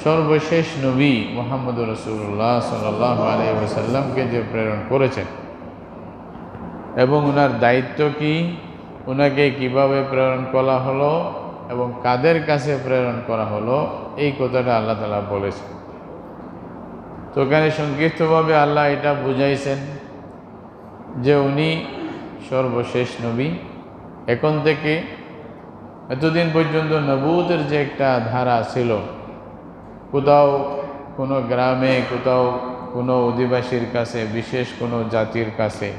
সর্বশেষ নবী মুহাম্মদুর রাসূলুল্লাহ সাল্লাল্লাহু আলাইহি ওয়াসাল্লামকে যে প্রেরণ করেছেন এবং ওনার দায়িত্ব কি, ওনাকে কিভাবে প্রেরণ করা হলো এবং কাদের কাছে প্রেরণ করা হলো, এই কথাটা আল্লাহ তাআলা বলেছেন। তো এখানে সংক্ষিপ্তভাবে আল্লাহ এটা বুঝাইছেন যে উনি সর্বশেষ নবী। এখন থেকে এতদিন পর্যন্ত নবুয়তের যে একটা ধারা ছিল, কোথাও কোনো গ্রামে, কোথাও কোনো অধিবাসীর কাছে, বিশেষ কোনো জাতির কাছে,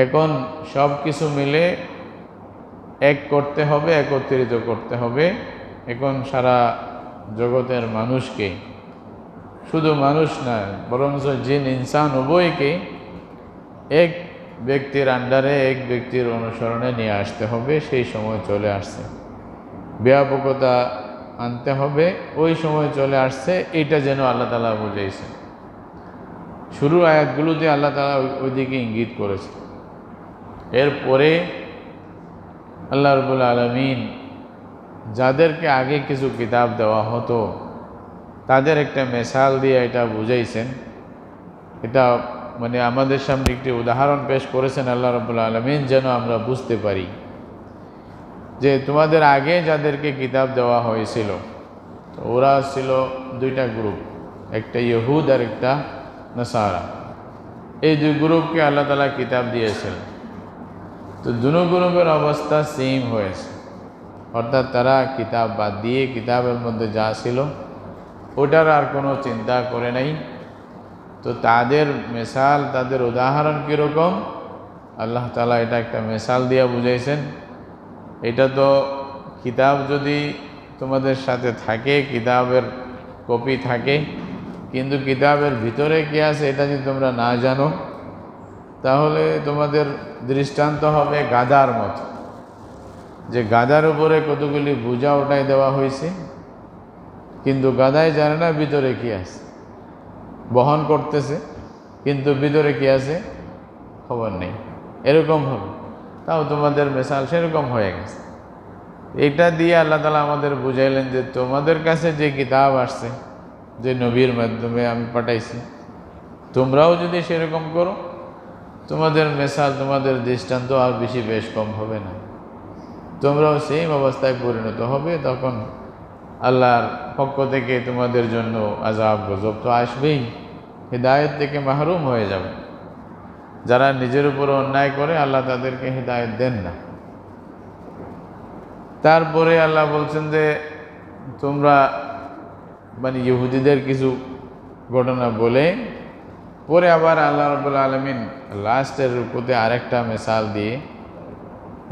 এখন সব কিছু মিলে এক করতে হবে, একত্রিত করতে হবে। এখন সারা জগতের মানুষকে, শুধু মানুষ না বরঞ্চ জিন ইনসান উভয়কে এক ব্যক্তির আন্ডারে, এক ব্যক্তির অনুসরণে নিয়ে আসতে হবে। সেই সময় চলে আসছে, ব্যাপকতা আনতে হবে, ওই সময় চলে আসছে। এইটা যেন আল্লাহ তাআলা বুঝাইছে। শুরুর আয়াতগুলোতে আল্লাহ তাআলা ওইদিকে ইঙ্গিত করেছে। এরপরে আল্লাহ রাব্বুল আলামিন যাদেরকে আগে কিছু কিতাব দেওয়া হতো তাদের একটা মিসাল দিয়ে এটা বুঝাইছেন। এটা মানে আমাদের সামনে একটি উদাহরণ পেশ করেছেন আল্লাহ রাব্বুল আলামিন, যেন আমরা বুঝতে পারি যে তোমাদের আগে যাদেরকে কিতাব দেওয়া হয়েছিল তো ওরা ছিল দুইটা গ্রুপ, একটা ইহুদ আর একটা নাসারা। এই দুই গ্রুপকে আল্লাহ তাআলা কিতাব দিয়েছিল। তো দুনো গ্রুপের অবস্থা সেম হয়েছে, অর্থাৎ তারা কিতাব বাদ দিয়ে কিতাবের মধ্যে যা ছিল ওটার আর কোনো চিন্তা করে নাই। তো তাদের মিসাল, তাদের উদাহরণ কীরকম, আল্লাহ তাআলা এটা একটা মিসাল দিয়ে বুঝাইছেন। এটা তো কিতাব যদি তোমাদের সাথে থাকে, কিতাবের কপি থাকে, কিন্তু কিতাবের ভিতরে কি আছে এটা যদি তোমরা না জানো, তাহলে তোমাদের দৃষ্টান্ত হবে গাধার মতো, যে গাধার উপরে কতগুলি বোঝা ওটাই দেওয়া হয়েছে, কিন্তু গাধাই জানে না ভিতরে কি আছে, বহন করতেছে কিন্তু ভিতরে কি আছে খবর নেই। এরকম হবে। তাও তোমাদের মিসাল সেরকম হয়ে গেছে। এটা দিয়ে আল্লাহ তাআলা আমাদের বুঝাইলেন যে তোমাদের কাছে যে কিতাব আসছে, যে নবীর মাধ্যমে আমি পাঠাইছি, তোমরাও যদি সেরকম করো, তোমাদের মিসাল, তোমাদের দৃষ্টান্ত আর বেশি বেশ কম হবে না, তোমরাও সেম অবস্থায় পরিণত হবে। তখন আল্লাহর পক্ষ থেকে তোমাদের জন্য আযাব গজব তো আসবেই, হিদায়াত থেকে মাহরুম হয়ে যাবে। যারা নিজের উপর অন্যায় করে আল্লাহ তাদেরকে হিদায়াত দেন না। তারপরে আল্লাহ বলছেন যে তোমরা মানে ইহুদিদের কিছু ঘটনা বলে, পরে আবার আল্লাহ রাব্বুল আলামিন লাস্টের রূপতে আরেকটা মিসাল দিয়ে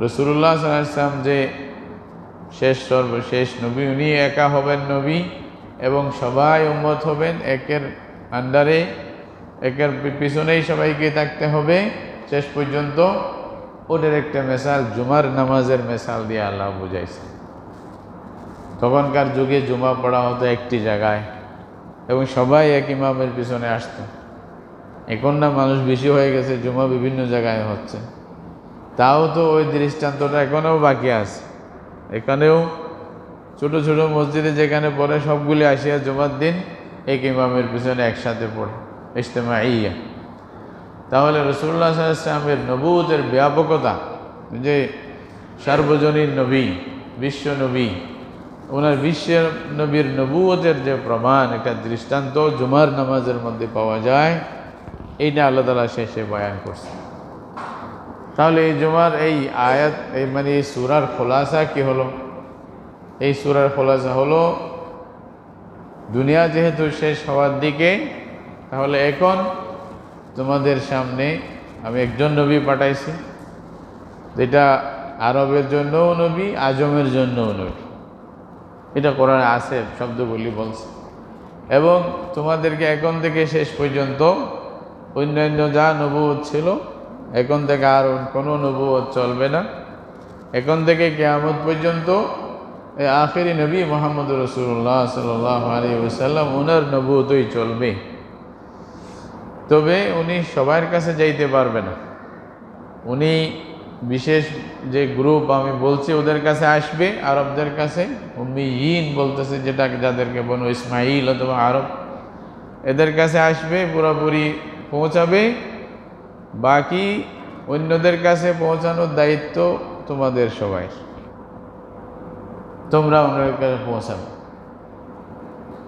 রাসূলুল্লাহ সাল্লাল্লাহু আলাইহি ওয়াসাল্লাম যে সর্বশেষ নবী, উনি একা হবেন নবী এবং সবাই উম্মত হবেন, একের আন্ডারে, একের পিছনেই সবাইকে থাকতে হবে শেষ পর্যন্ত। ওদের একটা মিসাল জুমার নামাজের মিসাল দিয়ে আল্লাহ বুঝাইছে। তখনকার যুগে জুমা পড়া হতো একটি জায়গায় এবং সবাই এক ইমামের পিছনে আসত। এখন না মানুষ বেশি হয়ে গেছে, জুমা বিভিন্ন জায়গায় হচ্ছে, তাও তো ওই দৃষ্টান্তটা এখনও বাকি আছে। এখানেও ছোট ছোট মসজিদে যেখানে পড়ে সবগুলি আসিয়া জুমার দিন এক ইমামের পিছনে একসাথে পড়ে, ইজতেমাইয়া। তাহলে রাসূলুল্লাহ সাল্লাল্লাহু আলাইহি ওয়াসাল্লামের নবুয়তের ব্যাপকতা, যে সার্বজনীন নবী, বিশ্ব নবী, ওনার বিশ্বের নবীর নবুয়তের যে প্রমাণ, একটা দৃষ্টান্ত জুমার নামাজের মধ্যে পাওয়া যায়, এইটা আল্লাহ তাআলা শেষে বয়ান করছে। তাহলে এই জুমার এই আয়াত, এই মানে এই সূরার খোলাসা কি হলো? এই সূরার খোলাসা হলো দুনিয়া যেহেতু শেষ হওয়ার দিকে, তাহলে এখন তোমাদের সামনে আমি একজন নবী পাঠাইছি, যেটা আরবের জন্যও নবী, আজমের জন্যও নবী। এটা কোরআনে আছে, শব্দগুলি বলছে। এবং তোমাদেরকে এখন থেকে শেষ পর্যন্ত অন্যান্য যা নবুয়ত ছিল, এখন থেকে আর কোনো নবুয়ত চলবে না। এখন থেকে কিয়ামত পর্যন্ত এই আখিরি নবী মুহাম্মদুর রাসূলুল্লাহ সাল্লাল্লাহু আলাইহি ওয়াসাল্লাম, ওনার নবুয়তই চলবে। তবে উনি সবার কাছে যাইতে পারবে না। উনি বিশেষ যে গ্রুপ আমি বলছি ওদের কাছে আসবে, আরবদের কাছে উম্মিয়িন বলতেছে যেটা, যাদেরকে বনু ইসমাইল অথবা আরব, এদের কাছে আসবে, পুরোপুরি পৌঁছাবে। বাকি অন্যদের কাছে পৌঁছানোর দায়িত্ব তোমাদের সবাই, তোমরা ওনাদের কাছে পৌঁছাবে।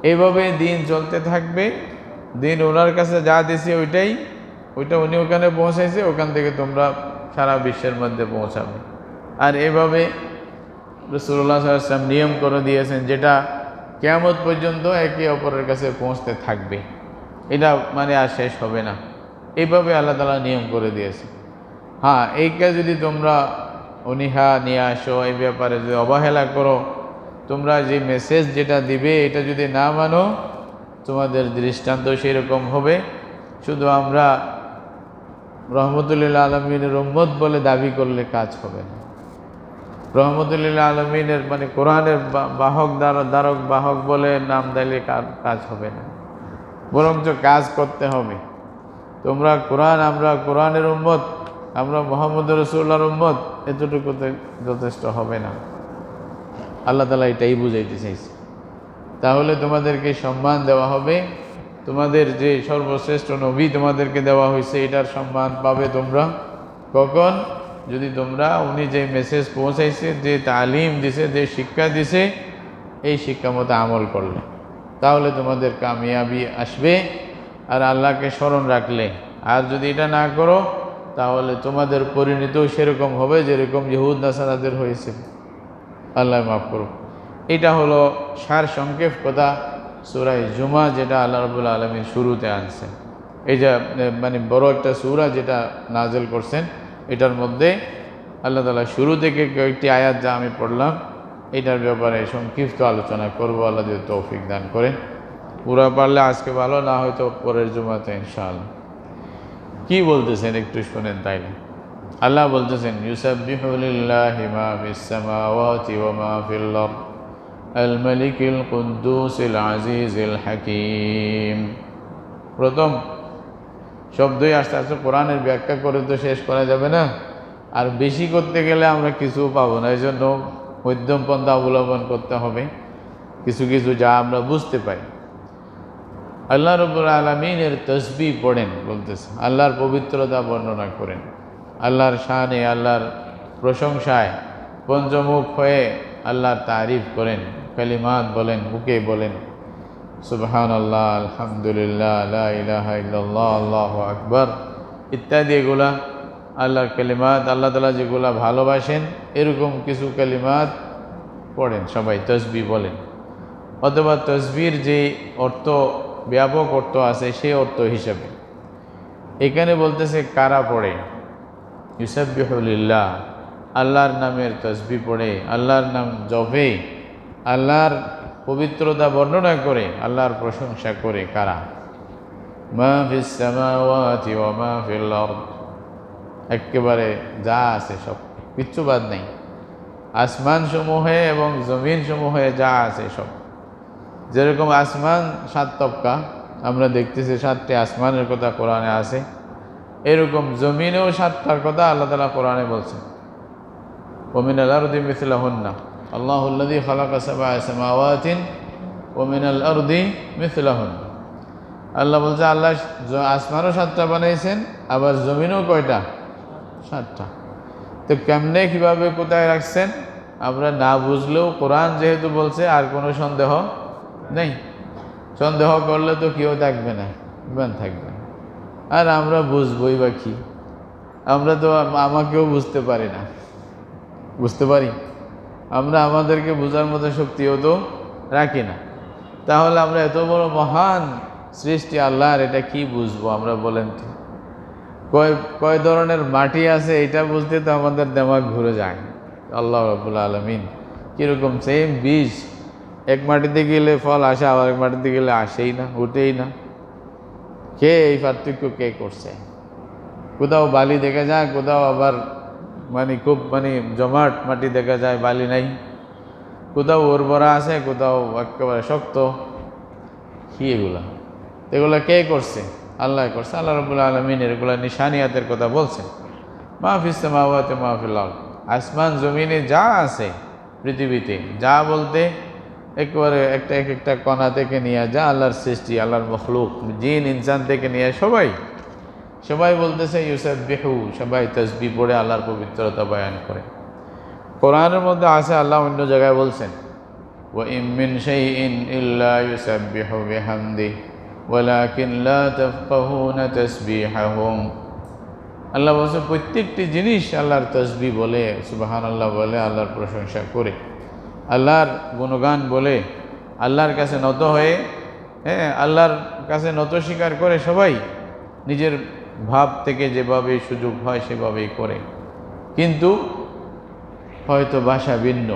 এইভাবে দিন চলতে থাকবে। দিন ওনার কাছে যা দিছে ওইটা উনি ওখানে পৌঁছাইছে, ওখান থেকে তোমরা সারা বিশ্বের মধ্যে পৌঁছাবে। আর এভাবে রাসূলুল্লাহ সাল্লাল্লাহু আলাইহি ওয়াসাল্লাম নিয়ম করে দিয়েছেন, যেটা কিয়ামত পর্যন্ত একে অপরের কাছে পৌঁছতে থাকবে। এটা মানে আর শেষ হবে না। এইভাবে আল্লাহ তাআলা নিয়ম করে দিয়েছে। হ্যাঁ, এইটা যদি তোমরা অনীহা নিয়ে আসো, এই ব্যাপারে যদি অবহেলা করো, তোমরা যে মেসেজ যেটা দিবে এটা যদি না মানো, তোমাদের দৃষ্টান্ত সেরকম হবে। শুধু আমরা রহমতুল্লিল আলমিনের উম্মত বলে দাবি করলে কাজ হবে না। রহমতুল্লিল আলমিনের মানে কোরআনের বাহক দ্বারক বাহক বলে নাম দিলে কাজ হবে না, বরঞ্চ কাজ করতে হবে। তোমরা কোরআন, আমরা কোরআনের উম্মত, আমরা মুহাম্মদ রাসূলুল্লাহর উম্মত, এতটুকুতে যথেষ্ট হবে না। আল্লাহ তাআলা এটাই বুঝাইতে চাইছে। তাহলে তোমাদেরকে সম্মান দেওয়া হবে। তোমাদের যে সর্বশ্রেষ্ঠ নবী তোমাদেরকে দেওয়া হয়েছে, এটার সম্মান পাবে তোমরা কখন? যদি তোমরা উনি যে মেসেজ পৌঁছাইছে, যে তালিম দিছে, যে শিক্ষা দিছে, এই শিক্ষা মতো আমল করলে, তাহলে তোমাদের কামিয়াবি আসবে। আর আল্লাহকে স্মরণ রাখলে। আর যদি এটা না করো, তাহলে তোমাদের পরিণতিও সেরকম হবে যেরকম ইহুদ নাসারাদের হয়েছে। আল্লাহ মাফ করুক। এটা হলো সার সংক্ষেপ কথা সূরা জুমা, যেটা আল্লাহ রাব্বুল আলামিন শুরুতে আনছেন। এই যে মানে বড় একটা সূরা যেটা নাজেল করছেন, এটার মধ্যে আল্লাহ তাআলা শুরু থেকে কয়েকটি আয়াত যা আমি পড়লাম, এটার ব্যাপারে সংক্ষিপ্ত আলোচনা করব। আল্লাহ যদি তৌফিক দান করেন। পুরা পারলে আজকে ভালো, না হয়তো পরের জুমাতে ইনশাআল্লাহ। কি বলতেছেন একটু শুনেন তাইলে। আল্লাহ বলতেছেন, ইউসাব্বিহু লিল্লাহি মা ফিস সামাওয়াতি ওয়া মা ফিল আরদ আল মালিকুল কুদ্দুসিল আজিজিল হাকীম। প্রথম শব্দই আস্তে আস্তে কোরআনের ব্যাখ্যা করে তো শেষ করা যাবে না, আর বেশি করতে গেলে আমরা কিছু পাবো না। এই জন্য মধ্যম পন্থা অবলম্বন করতে হবে, কিছু কিছু যা আমরা বুঝতে পাই। আল্লাহ রাব্বুল আলামিনের তাসবিহ পড়েন বলতেছে, আল্লাহর পবিত্রতা বর্ণনা করেন, আল্লাহর শানে, আল্লাহর প্রশংসায় পঞ্চমুখ হয়ে আল্লাহর তারিফ করেন, কালিমাত বলেন, মুখে বলেন সুবহানাল্লাহ, আলহামদুলিল্লাহ, লা ইলাহা ইল্লাল্লাহ, আল্লাহু আকবার ইত্যাদি। এগুলা আল্লাহর কালিমাত। আল্লাহ তাআলা যেগুলা ভালোবাসেন এরকম কিছু কালিমাত পড়েন, সবাই তাসবিহ বলেন। অথবা তাসবিহর যে অর্থ, ব্যাপক অর্থ আছে, সেই অর্থ হিসাবে এখানে বলতেছে কারা পড়ে। ইউসাব্বিহু লিল্লাহ, আল্লাহর নামের তাসবিহ পড়ে, আল্লাহর নাম জপে, আল্লাহর পবিত্রতা বর্ণনা করে, আল্লাহর প্রশংসা করে কারা? মা ফিস সামাওয়াতি ওয়া মা ফিল আরদ, একেবারে যা আছে সব, কিচ্ছু বাদ নেই। আসমান সমূহে এবং জমিন সমূহে যা আছে সব। যেরকম আসমান 7 তবকা, আমরা দেখতেছি 7টি আসমানের কথা কোরআনে আছে, এরকম জমিনেও 7টার কথা আল্লাহ তাআলা কোরআনে বলছেন। ওয়া মিনাল আরদি মিসলাহুন্না, আল্লাহুল্লাযী খালাকা সাবআ সামাওয়াতিন ওয়া মিনাল আরদি মিসলাহুন্না। আল্লাহ বলছে, আল্লাহ আসমানও 7টা বানাইছেন, আবার জমিনও কয়টা? 7টা। তো কেমনে, কিভাবে, কোথায় রাখছেন আমরা না বুঝলেও কোরআন যেহেতু বলছে, আর কোনো সন্দেহ নেই। সন্দেহ করলে তো কেউ থাকবে না, ইমান থাকবে না। আর আমরা বুঝবই বা কি? আমরা তো আমাকেও বুঝতে পারি না। বুঝতে পারি আমরা, আমাদেরকে বোঝার মতো শক্তিও তো রাখি না। তাহলে আমরা এত বড় মহান সৃষ্টি আল্লাহর, এটা কি বুঝবো আমরা বলেন তো? কয় ধরনের মাটি আছে এটা বুঝতে তো আমাদের দিমাগ ঘুরে যায়। আল্লাহ রাব্বুল আলামিন কীরকম, সেম বীজ, এক মাটিতে গেলে ফল আসে, আবার এক মাটিতে গেলে আসেই না, উঠেই না। কে এই পার্থক্য কে করছে? কোথাও বালি দেখা যায়, কোথাও আবার খুব জমাট মাটি দেখা যায়, বালি নাই। কোথাও উর্বরা আছে, কোথাও একেবারে শক্ত। কি এগুলা কে করছে? আল্লাহ করছে। আল্লাহ রাব্বুল আলামিন এগুলা নিশানিয়াতের কথা বলছেন। মা ফিস সামাওয়াতি মা ফিল আরদ, আসমান জমিনে যা আছে পৃথিবীতে, যা বলতে একেবারে এক একটা কণা থেকে নিয়ে যা আল্লাহর সৃষ্টি, আল্লাহর মখলুক, জিন ইনসান থেকে নিয়ে সবাই বলতেছে ইউসাব্বিহু, সবাই তাসবিহ পড়ে আল্লাহর পবিত্রতা বয়ান করে। কোরআনের মধ্যে আছে, আল্লাহ অন্য জায়গায় বলছেন ওয়া ইম মিন শাইইন ইল্লা ইউসাব্বিহু বিহামদিহি ওয়ালাকিন লা তাফকাহুনা তাসবিহাহুম। আল্লাহ বলছে প্রত্যেকটি জিনিস আল্লাহর তাসবিহ বলে, সুবহানাল্লাহ বলে, আল্লাহর প্রশংসা করে, আল্লাহর গুণগান বলে, আল্লাহর কাছে নত হয়ে, আল্লাহর কাছে নত স্বীকার করে, সবাই নিজের ভাব থেকে যেভাবে সুযোগ হয় সেভাবেই করে, কিন্তু হয়তো ভাষা ভিন্ন।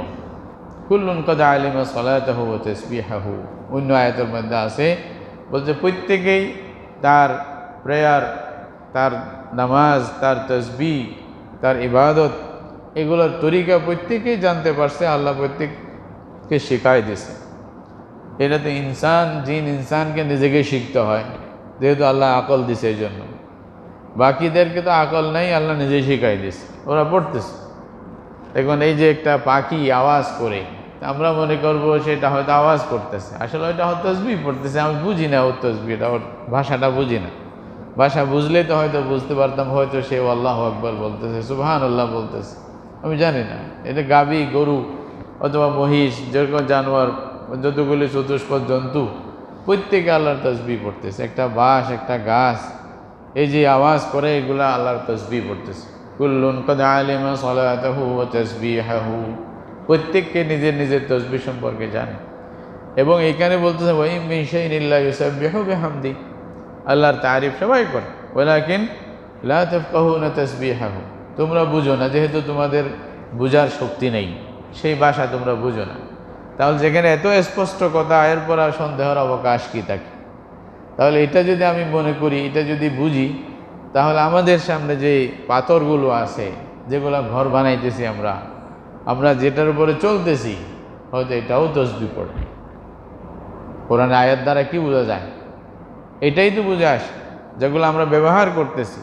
কুল্লুন কদ আলিমা সলাতাহু ওয়া তাসবিহাহু, অন্য আয়াতের মধ্যে আছে, বলছে প্রত্যেকেই তার প্রেয়ার, তার নামাজ, তার তাসবিহ, তার ইবাদত, এগুলোর তরিকা প্রত্যেকেই জানতে পারছে, আল্লাহ প্রত্যেককে শেখাই দিছে। এটাতে জিন ইনসানকে নিজেকে শিখতে হয়, যেহেতু আল্লাহ আকল দিছে, এই জন্য। বাকিদেরকে তো আকল নাই, আল্লাহ নিজেই শিখাই দিছে, ওরা পড়তেছে। এখন এই যে একটা পাখি আওয়াজ করে, আমরা মনে করব সেটা হয়তো আওয়াজ করতেছে, আসলে ওইটা হয়তো তাসবিহ পড়তেছে, আমি বুঝি না ওর তাসবিহটা, ওর ভাষাটা বুঝি না। ভাষা বুঝলে তো হয়তো বুঝতে পারতাম, হয়তো সে আল্লাহু আকবার বলতেছে, সুবহানাল্লাহ বলতেছে, আমি জানি না। এটা গাভী, গরু অথবা মহিষ, যেরকম জানোয়ার, যতগুলি চতুষ্পদ জন্তু, প্রত্যেকে আল্লাহর তাসবিহ পড়তেছে। একটা বাঁশ, একটা গাছ, এই যে আওয়াজ করে, এগুলা আল্লাহর তাসবিহ পড়তেছে। কুল্লুন কদ আলিমা সলাতাহু ওয়া তাসবিহাহু, প্রত্যেককে নিজের নিজের তাসবিহ সম্পর্কে জানে। এবং এইখানে বলতেছে ওয়া ইম মিন শাইইন ইল্লা ইউসাব্বিহু বিহামদি, আল্লাহর তারিফ সবাই করে, ওয়ালাকিন লা তাফকাহুনা তাসবিহাহু, তোমরা বুঝো না, যেহেতু তোমাদের বুঝার শক্তি নেই, সেই ভাষা তোমরা বুঝো না। তাহলে যেখানে এত স্পষ্ট কথা, এরপর আর সন্দেহের অবকাশ কি থাকে? তাহলে এটা যদি আমি মনে করি, এটা যদি বুঝি, তাহলে আমাদের সামনে যে পাথরগুলো আছে, যেগুলো ঘর বানাইতেছি আমরা যেটার উপরে চলতেছি, হয়তো এটাও তাসবিহ পড়ে। কোরআন আয়াত দ্বারা কি বোঝা যায়? এটাই তো বুঝে আসে, যেগুলো আমরা ব্যবহার করতেছি,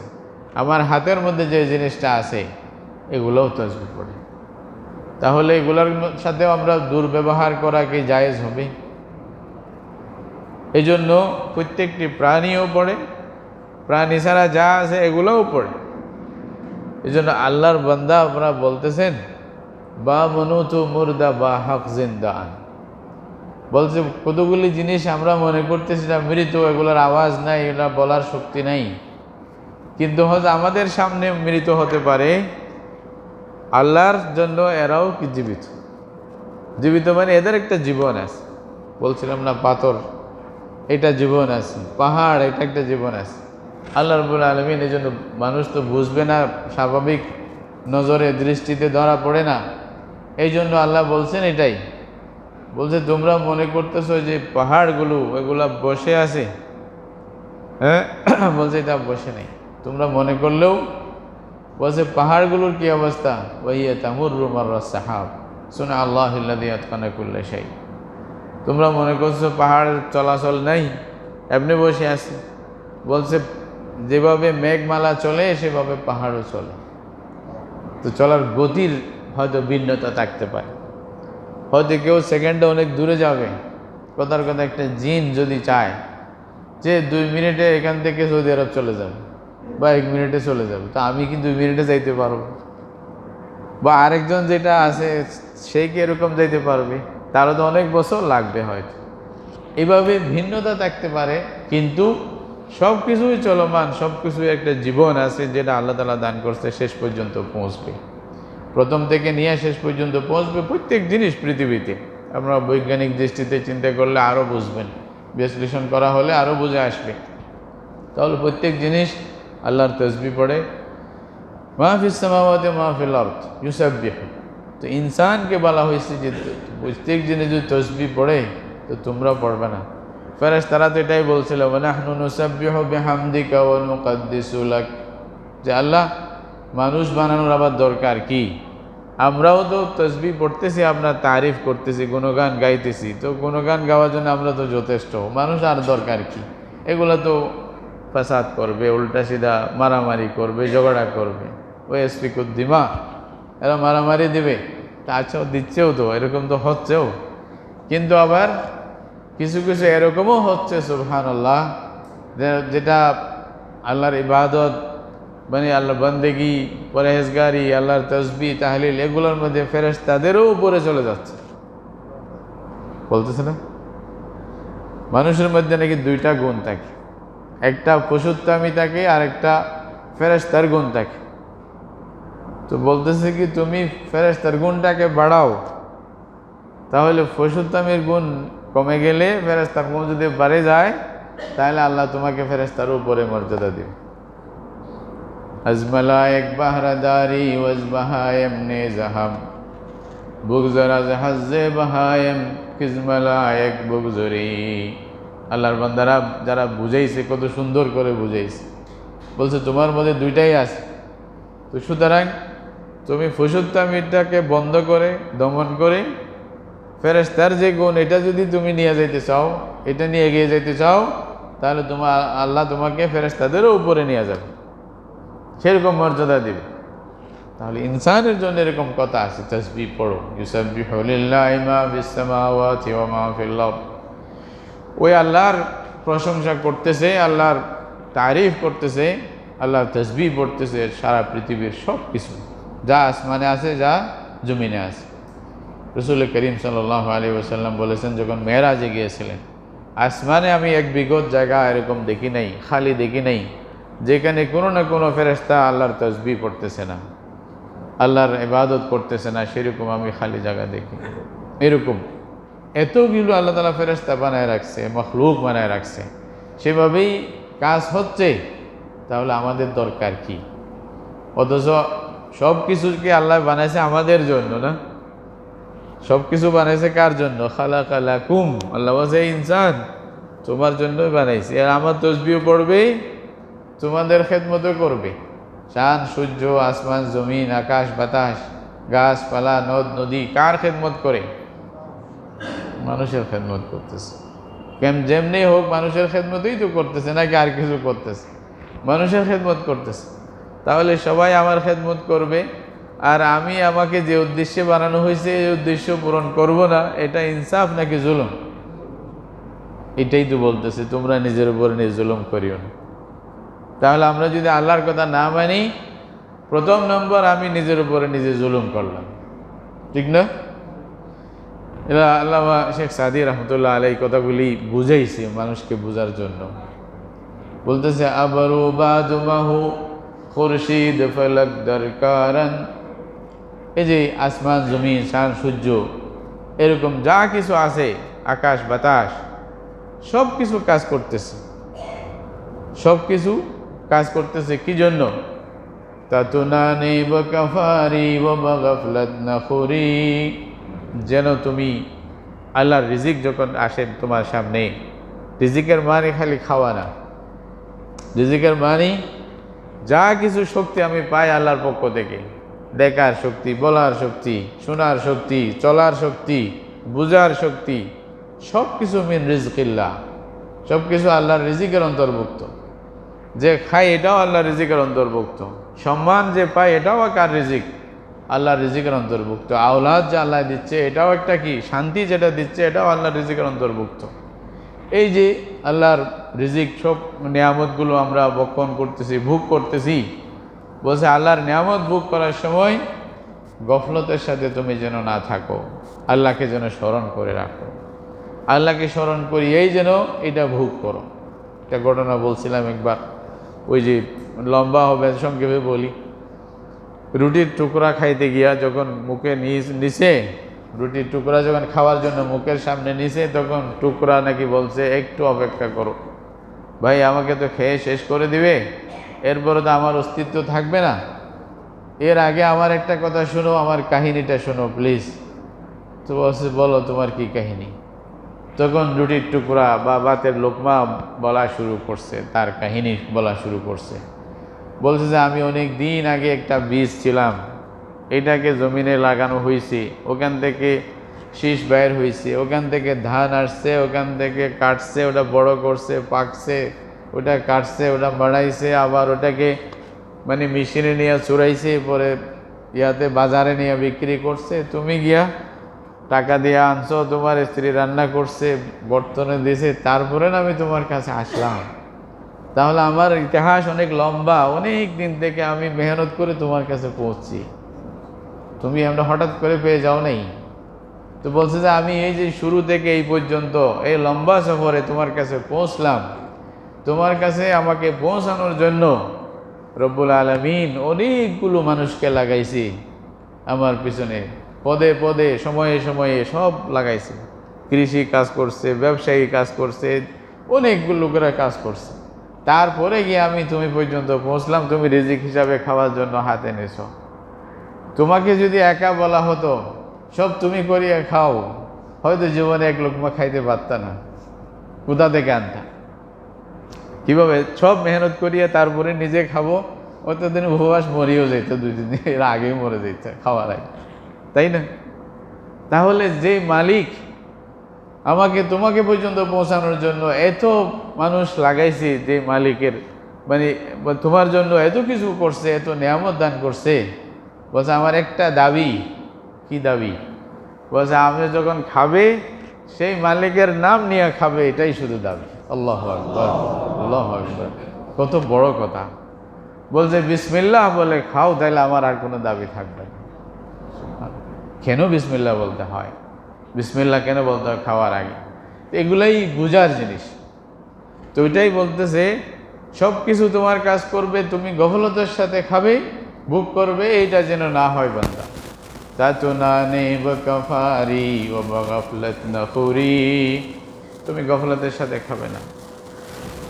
আমার হাতের মধ্যে যে জিনিসটা আছে, এগুলোও তাসবিহ পড়ে। তাহলে এগুলোর সাথেও আমরা দুর্ব্যবহার করা কি জায়েজ হবে? এই জন্য প্রত্যেকটি প্রাণীও পড়ে, প্রাণী ছাড়া যা আছে এগুলোও পড়ে। এই জন্য আল্লাহর বান্দা আপনারা বলতেছেন বা মনুতু মুর্দা বা হক জিন্দান, বলছে কতগুলি জিনিস আমরা মনে করতেছি না মৃত, এগুলোর আওয়াজ নাই, এগুলা বলার শক্তি নাই, কিন্তু হয়তো আমাদের সামনে মৃত হতে পারে, আল্লাহর জন্য এরাও কি জীবিত মানে এদের একটা জীবন আছে। বলছিলাম না পাথর, এটা জীবন আছে, পাহাড়, এটা একটা জীবন আছে। আল্লাহ রাব্বুল আলামিন, এই জন্য মানুষ তো বুঝবে না, স্বাভাবিক নজরে দৃষ্টিতে ধরা পড়ে না, এই জন্য আল্লাহ বলছেন এটাই, বলছে তোমরা মনে করতেছো যে পাহাড়গুলো এগুলা বসে আছে, বলছে এটা বসে নেই, তোমরা মনে করলেও। বলছে পাহাড়গুলোর কি অবস্থা? ওয়াহিয়া তামুররু মাররা সাহাব সুনা আল্লাহুল্লাযী আতকানা কুল্লা শাই, তোমরা মনে করছো পাহাড়ের চলাচল নাই, এমনি বসে আছে। বলছে যেভাবে মেঘমালা চলে সেভাবে পাহাড়ও চলে, তো চলার গতির হয়তো ভিন্নতা থাকতে পারে, হয়তো কেউ সেকেন্ডে অনেক দূরে যাবে। কথার কথা, একটা জিন যদি চায় যে 2 মিনিটে এখান থেকে সৌদি আরব চলে যাবে বা 1 মিনিটে চলে যাবে, তো আমি কি 2 মিনিটে যাইতে পারবো? বা আরেকজন যেটা আছে সে কি এরকম যাইতে পারবে? তারও তো অনেক বছর লাগবে হয়তো। এইভাবে ভিন্নতা থাকতে পারে, কিন্তু সব কিছুই চলমান, সব কিছুই একটা জীবন আছে, যেটা আল্লাহ তাআলা দান করছে, শেষ পর্যন্ত পৌঁছবে। প্রথম থেকে নিয়ে শেষ পর্যন্ত পৌঁছবে প্রত্যেক জিনিস পৃথিবীতে। আমরা বৈজ্ঞানিক দৃষ্টিতে চিন্তা করলে আরও বুঝবেন, বিশ্লেষণ করা হলে আরও বুঝে আসবে। তাহলে প্রত্যেক জিনিস আল্লাহর তাসবিহ পড়ে। মা ফিস সামাওয়াতি মা ফিল আরদ ইউসাব্বিহু, তো ইনসানকে বলা হয়েছে যে প্রত্যেক জিনিস যদি তাসবিহ পড়ে, তো তোমরা পড়বে না? ফেরেশতারা তো এটাই বলছিল, ওয়া নাহনু নুসাব্বিহু বিহামদিকা ওয়া নুকাদ্দিসু লাক, যে আল্লাহ মানুষ বানানোর আবার দরকার কি? আমরাও তো তাসবিহ পড়তেছি, আপনার তারিফ করতেছি, গুণগান গাইতেছি, তো গুণগান গাওয়ার জন্য আমরা তো যথেষ্ট, মানুষ আর দরকার কি? এগুলো তো ফাসাদ করবে, উল্টা সিধা মারামারি করবে, ঝগড়া করবে, ওই স্পিকুদ্দিমা, এরা মারামারি দিবে। তা আচ্ছা দিচ্ছেও তো, এরকম তো হচ্ছেও, কিন্তু আবার কিছু কিছু এরকমও হচ্ছে সুবহানাল্লাহ, যেটা আল্লাহর ইবাদত মানে আল্লাহর বান্দেগি, পরহেজগারি, আল্লাহর তসবিহ তাহলিল এগুলোর মধ্যে ফেরেশতাদেরও উপরে চলে যাচ্ছে। বলতেছে না মানুষের মধ্যে নাকি দুইটা গুণ থাকে, একটা পশুত্বামি থাকে আর একটা ফেরেশতার গুণ থাকে। তো বলতেছে কি তুমি ফেরেশতার গুণটাকে বাড়াও, তাহলে পশুত্বামির গুণ কমে গেলে ফেরেশতার গুণ যদি বাড়ে যায় তাহলে আল্লাহ তোমাকে ফেরেশতার উপরে মর্যাদা দিবে। আজমালায়েক বাহরাদারি ওয়াজবাহায়েম নে জাহাম বুগজরা জাহাজে বাহায়েম কিজমালায়েক বুগজরি। আল্লাহর বান্দারা যারা বুঝাইছে কত সুন্দর করে বুঝাইছে, বলছে তোমার মধ্যে দুইটাই আছে। তো সুতরাং তুমি পশুত্বামিটাকে বন্ধ করে দমন করে ফেরেশতার যে গুণ এটা যদি তুমি নিয়ে যাইতে চাও, এটা নিয়ে এগিয়ে যেতে চাও, তাহলে তোমার আল্লাহ তোমাকে ফেরেশতাদেরও উপরে নিয়ে যাবে, সেরকম মর্যাদা দিবে। তাহলে ইনসানের জন্য এরকম কথা আছে, তাসবিহ পড়ো, ইউসাব্বিহু লিল্লাহি মা ফিস সামাওয়াতি ওয়া মা ফিল আরদ। ওই আল্লাহর প্রশংসা করতেছে, আল্লাহর তারিফ করতেছে, আল্লাহর তাসবিহ পড়তেছে সারা পৃথিবীর সব কিছু, যা আসমানে আছে যা জমিনে আছে। রাসূল করিম সাল্লাল্লাহু আলাইহি ওয়াসাল্লাম বলেছেন, যখন মেরাজে গিয়েছিলেন, আসমানে আমি এক বিগত জায়গা এরকম দেখি নাই, খালি দেখি নাই, যেখানে কোনো না কোনো ফেরেশতা আল্লাহর তাসবিহ পড়তেছে না, আল্লাহর ইবাদত করতেছে না, সেরকম আমি খালি জায়গা দেখি। এরকম এতগুলো আল্লাহ তাআলা ফেরেশতা বানায় রাখছে, মখলুক বানায় রাখছে, সেভাবেই কাজ হচ্ছে। তাহলে আমাদের দরকার কি? অথচ সব কিছুকে আল্লাহ বানাইছে আমাদের জন্য না, সব কিছু বানাইছে কার জন্য? খালাকালাকুম, আল্লাহ বলছে ইনসান তোমার জন্যই বানাইছে। আর আমার তাসবিহ পড়বে, তোমাদের খেদমতও করবে। চাঁদ সূর্য আসমান জমিন আকাশ বাতাস গাছপালা নদ নদী কার খেদমত করে? মানুষের খেদমত করতেছে। যেমনি হোক মানুষের খেদমতই তো করতেছে, নাকি আর কিছু করতেছে? মানুষের খেদমত করতেছে। তাহলে সবাই আমার খেদমত করবে, আর আমি আমাকে যে উদ্দেশ্যে বানানো হয়েছে এই উদ্দেশ্য পূরণ করব না, এটা ইনসাফ নাকি জুলুম? এটাই তো বলতেছে, তোমরা নিজের উপর নিজ জুলুম করিও না। তাহলে আমরা যদি আল্লাহর কথা না মানি, প্রথম নম্বর আমি নিজের উপরে নিজে জুলুম করলাম, ঠিক না? এরা আল্লামা শেখ সাদি রহমতুল্লাহ আলাই কথাগুলি বুঝাইছে মানুষকে বোঝার জন্য। বলতেছে আবারু বাদুমাহু খুরশিদ ফলক দরকারান। এই যে আসমান জমিন চাঁদ সূর্য এরকম যা কিছু আছে, আকাশ বাতাস সব কিছু কাজ করতেছে, সব কিছু কাজ করতেছে কি জন্য? তাতুনানি ওয়া কাফারি ওয়া মাগফলাত নাখুরি। যেন তুমি আল্লাহর রিজিক যখন আসে তোমার সামনে, রিজিকের মানে খালি খাওয়া না, রিজিকের মানে যা কিছু শক্তি আমি পাই আল্লাহর পক্ষ থেকে, দেখার শক্তি, বলার শক্তি, শোনার শক্তি, চলার শক্তি, বুঝার শক্তি, সব কিছু মিন রিজকিল্লাহ, সব কিছু আল্লাহর রিজিকের অন্তর্ভুক্ত। যে খাই এটাও আল্লাহর রিজিকের অন্তর্ভুক্ত, সম্মান যে পাই এটাও কার রিজিক? আল্লাহর রিজিকের অন্তর্ভুক্ত। আওলাদ যে আল্লাহ দিচ্ছে এটাও একটা কি শান্তি, যেটা দিচ্ছে এটাও আল্লাহর রিজিকের অন্তর্ভুক্ত। এই যে আল্লাহর রিজিক, সব নিয়ামতগুলো আমরা ভক্ষণ করতেছি, ভোগ করতেছি, বলছে আল্লাহর নিয়ামত ভোগ করার সময় গফলতের সাথে তুমি যেন না থাকো, আল্লাহকে যেন স্মরণ করে রাখো, আল্লাহকে স্মরণ করি এই যেন এটা ভোগ করো। একটা ঘটনা বলছিলাম একবার, ওই যে লম্বা হবে সংক্ষেপে বলি, রুটির টুকরা খাইতে গিয়া যখন মুখে নিচে রুটির টুকরা যখন খাওয়ার জন্য মুখের সামনে নিচে, তখন টুকরা নাকি বলছে একটু অপেক্ষা করো ভাই, আমাকে তো খেয়ে শেষ করে দিবে, এরপরে তো আমার অস্তিত্ব থাকবে না, এর আগে আমার একটা কথা শোনো, আমার কাহিনীটা শোনো প্লিজ। তো বলছে বলো তোমার কি কাহিনী? তখন রুটির টুকরা বা ভাতের লোকমা বলা শুরু করছে, তার কাহিনী বলা শুরু করছে। বলছে যে আমি অনেক দিন আগে একটা বীজ ছিলাম, এটাকে জমিনে লাগানো হয়েছে, ওখান থেকে শীষ বাইর হয়েছে, ওখান থেকে ধান আসছে, ওখান থেকে কাটছে, ওটা বড় করছে, পাকছে, ওটা কাটছে, ওটা বাড়াইছে, আবার ওটাকে মানে মেশিনে নিয়ে চুরাইছে, পরে ইয়াতে বাজারে নিয়ে বিক্রি করছে, তুমি গিয়া টাকা দিয়ে আনছো, তোমার স্ত্রী রান্না করছে, বর্তনে দিয়েছে, তারপরে না আমি তোমার কাছে আসলাম। তাহলে আমার ইতিহাস অনেক লম্বা, অনেক দিন থেকে আমি মেহনত করে তোমার কাছে পৌঁছছি, তুমি আমরা হঠাৎ করে পেয়ে যাও নাই। তো বলছে যে আমি এই যে শুরু থেকে এই পর্যন্ত এই লম্বা সফরে তোমার কাছে পৌঁছলাম, তোমার কাছে আমাকে পৌঁছানোর জন্য রব্বুল আলামিন অনেকগুলো মানুষকে লাগাইছি আমার পিছনে, পদে পদে সময়ে সময়ে সব লাগাইছে। কৃষি কাজ করছে, ব্যবসায়ী কাজ করছে, অনেকগুলো লোকেরা কাজ করছে। তারপরে গিয়ে আমি তুমি পর্যন্ত পৌঁছলাম, তুমি রিজিক হিসাবে খাওয়ার জন্য হাতে নেছো। তোমাকে যদি একা বলা হতো সব তুমি করিয়া খাও, হয়তো জীবনে এক লোকমা খাইতে পারত না, কোথা থেকে আনতা, কিভাবে সব মেহনত করিয়া তারপরে নিজে খাবো, অতদিন উপবাস মরিও যেত, 2-3 দিন এর আগেই মরে যেত খাওয়ার আগে, তাই না? তাহলে যে মালিক আমাকে তোমাকে পর্যন্ত পৌঁছানোর জন্য এত মানুষ লাগাইছি, যে মালিকের মানে তোমার জন্য এত কিছু করছে, এত নিয়ামত দান করছে, বলছে আমার একটা দাবি। কি দাবি? বলছে আমি যখন খাবে সেই মালিকের নাম নিয়ে খাবে, এটাই শুধু দাবি। আল্লাহু আকবার, আল্লাহু আকবার, কত বড় কথা। বলছে বিসমিল্লাহ বলে খাও, তাইলে আমার আর কোনো দাবি থাকবে না। কেন বিসমিল্লাহ বলতে হয়? বিসমিল্লাহ কেন বলতে হয় খাওয়ার আগে? এগুলাই বুঝার জিনিস। তো ওইটাই বলতেছে সব কিছু তোমার কাজ করবে, তুমি গফলতের সাথে খাবে, ভোগ করবে, এইটা যেন না হয় বান্দা। তাতুনানি বকাফারি ও বগফলত নখুরি, তুমি গফলতের সাথে খাবে না।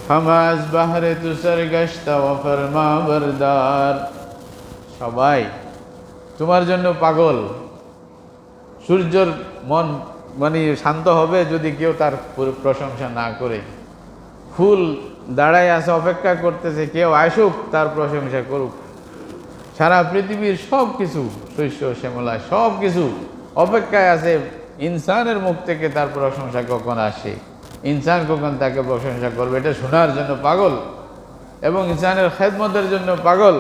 হামাজ বাহরে তু সরগশতা ও ফরমা বরদার, সবাই তোমার জন্য পাগল। সূর্যর মন মানে শান্ত হবে যদি কেউ তার প্রশংসা না করে। ফুল দাঁড়ায় আছে, অপেক্ষা করতেছে কেউ আসুক তার প্রশংসা করুক। সারা পৃথিবীর সব কিছু, শস্য শ্যামলা সব কিছু অপেক্ষায় আছে ইনসানের মুখ থেকে তার প্রশংসা কখন আসে, ইনসান কখন তাকে প্রশংসা করবে, এটা শোনার জন্য পাগল এবং ইনসানের খেদমতের জন্য পাগল।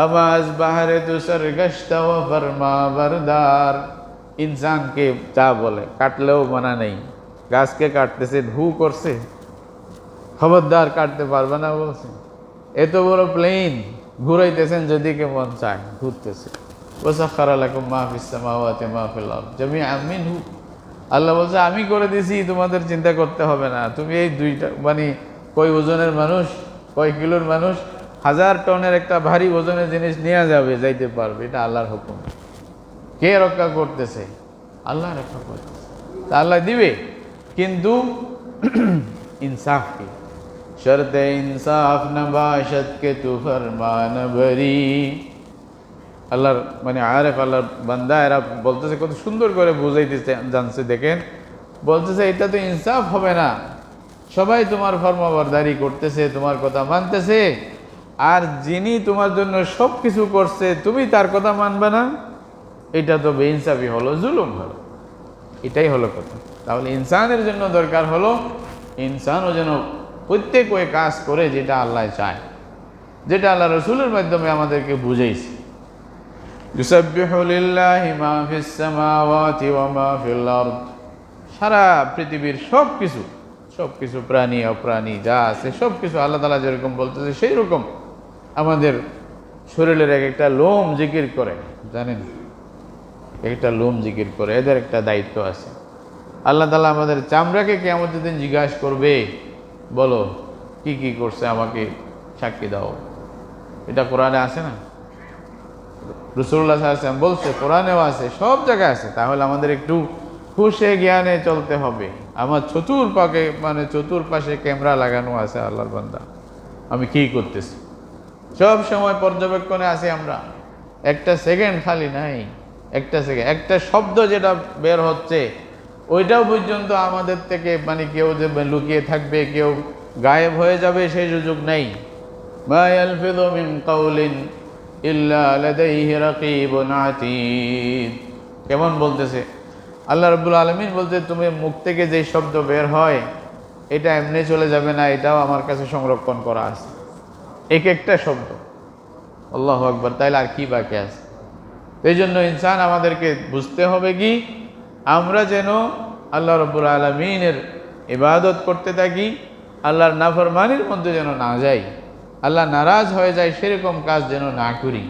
আওয়াজ বাহারে তুষার গশতা ও ফরমা বরদার, ইনসানকে যা বলে কাটলেও মানা নেই। গাছকে কাটতেছে, ঢু করছে, খবরদার কাটতে পারবে না বলছে। এত বড় প্লেন ঘুরাইতেছেন যেদিকে মন চায়, ঘুরতেছে। ওয়াসাখারা লাকুম মা ফিস সামাওয়াতি মা ফিল আরদ জামিআন মিনহু, আল্লাহ বলছে আমি করে দিছি, তোমাদের চিন্তা করতে হবে না। তুমি এই দুইটা মানে কয় ওজনের মানুষ, কয় কিলোর মানুষ, 1000 টনের একটা ভারী ওজনের জিনিস নিয়ে যাবে, যাইতে পারবে, এটা আল্লাহর হুকুম। কে রক্ষা করতেছে? আল্লাহ রক্ষা করতেছে। তা আল্লাহ দিবে, কিন্তু ইনসাফ কি? শর্তে ইনসাফ নবাশত কে তু ফরমান বরি। আল্লাহর মানে আরেফ আল্লাহর বান্দা এরা বলতেছে, কত সুন্দর করে বুঝাইতেছে, জানছে। দেখেন বলতেছে এটা তো ইনসাফ হবে না, সবাই তোমার ফরমাবরদারি করতেছে, তোমার কথা মানতেছে, আর যিনি তোমার জন্য সব কিছু করছে তুমি তার কথা মানবে না, এটা তো বেইনসাফি হলো, জুলুম হলো। এটাই হলো কথা। তাহলে ইনসানের জন্য দরকার হলো ইনসানও যেন প্রত্যেক ওই কাজ করে যেটা আল্লাহ চায়, যেটা আল্লাহ রসুলের মাধ্যমে আমাদেরকে বুঝাইছে। ইউসাব্বিহু লিল্লাহি মা ফিস সামাওয়াতি ওয়া মা ফিল আরদ, সারা পৃথিবীর সব কিছু প্রাণী অপ্রাণী যা আছে সব কিছু আল্লাহ তাআলা যেরকম বলতেছে সেই রকম আমাদের শরীরের এক একটা লোম জিকির করে, জানেন, একটা লোম জিকির করে, এদের একটা দায়িত্ব আছে। আল্লাহ তাআলা আমাদের চামড়াকে কিয়ামতের দিন জিজ্ঞাসা করবে, বলো কি কি করছে, আমাকে সাক্ষী দাও। এটা কোরআনে আছে না? রাসূলুল্লাহ সাল্লাল্লাহু আলাইহি ওয়াসাল্লাম বলছে, কোরআনেও আছে, সব জায়গায় আছে। তাহলে আমাদের একটু হুঁশে জ্ঞানে চলতে হবে। আমার চতুর্পাশে ক্যামেরা লাগানো আছে, আল্লাহর বান্দা আমি কি করতেছি সব সময় পর্যবেক্ষণে আছি আমরা। একটা সেকেন্ড খালি নাই, একটা সেকেন্ড, একটা শব্দ যেটা বের হচ্ছে ওইটাও পর্যন্ত আমাদের থেকে মানে কেউ যে লুকিয়ে থাকবে, কেউ গায়েব হয়ে যাবে সেই সুযোগ নেই। মা ইয়ালফিযু মিন কাওলিন ইল্লা লাদাইহি রাকীবুন আতীদ। কেমন বলতেছে আল্লাহ রাব্বুল আলামিন, বলতে তুমি মুখ থেকে যে শব্দ বের হয় এটা এমনি চলে যাবে না, এটাও আমার কাছে সংরক্ষণ করা আছে। এক একটা শব্দ আল্লাহু আকবার, তাইলে আর কি বাকি আছে? এই জন্য ইনসান আমাদেরকে বুঝতে হবে কি, আমরা যেন আল্লাহ রাব্বুল আলামিনের ইবাদত করতে থাকি, আল্লাহর নাফরমানির মধ্যে যেন না যাই, আল্লাহ নারাজ হয়ে যায় সেরকম কাজ যেন না করি।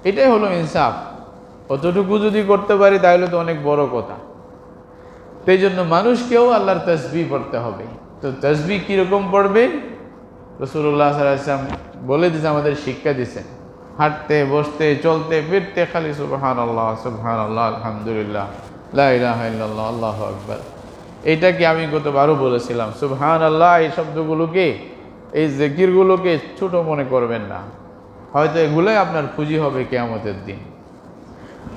এটাই হলো ইনসাফ। অতটুকু যদি করতে পারি তাহলে তো অনেক বড় কথা। সেই জন্য মানুষকেও আল্লাহর তাসবিহ পড়তে হবে। তো তাসবিহ কীরকম পড়বে? রাসূলুল্লাহ সাল্লাল্লাহু আলাইহি ওয়াসাল্লাম বলে দিয়েছে, আমাদের শিক্ষা দিয়েছেন, হাঁটতে বসতে চলতে ফিরতে খালি সুবহানাল্লাহ সুবহানাল্লাহ আলহামদুলিল্লাহ লা ইলাহা ইল্লাল্লাহ আল্লাহু আকবার। এইটা কি আমি গতবারও বলেছিলাম, সুবহানাল্লাহ এই শব্দগুলোকে, এই জিকিরগুলোকে ছোট মনে করবেন না, হয়তো এগুলোই আপনার পুঁজি হবে কিয়ামতের দিন।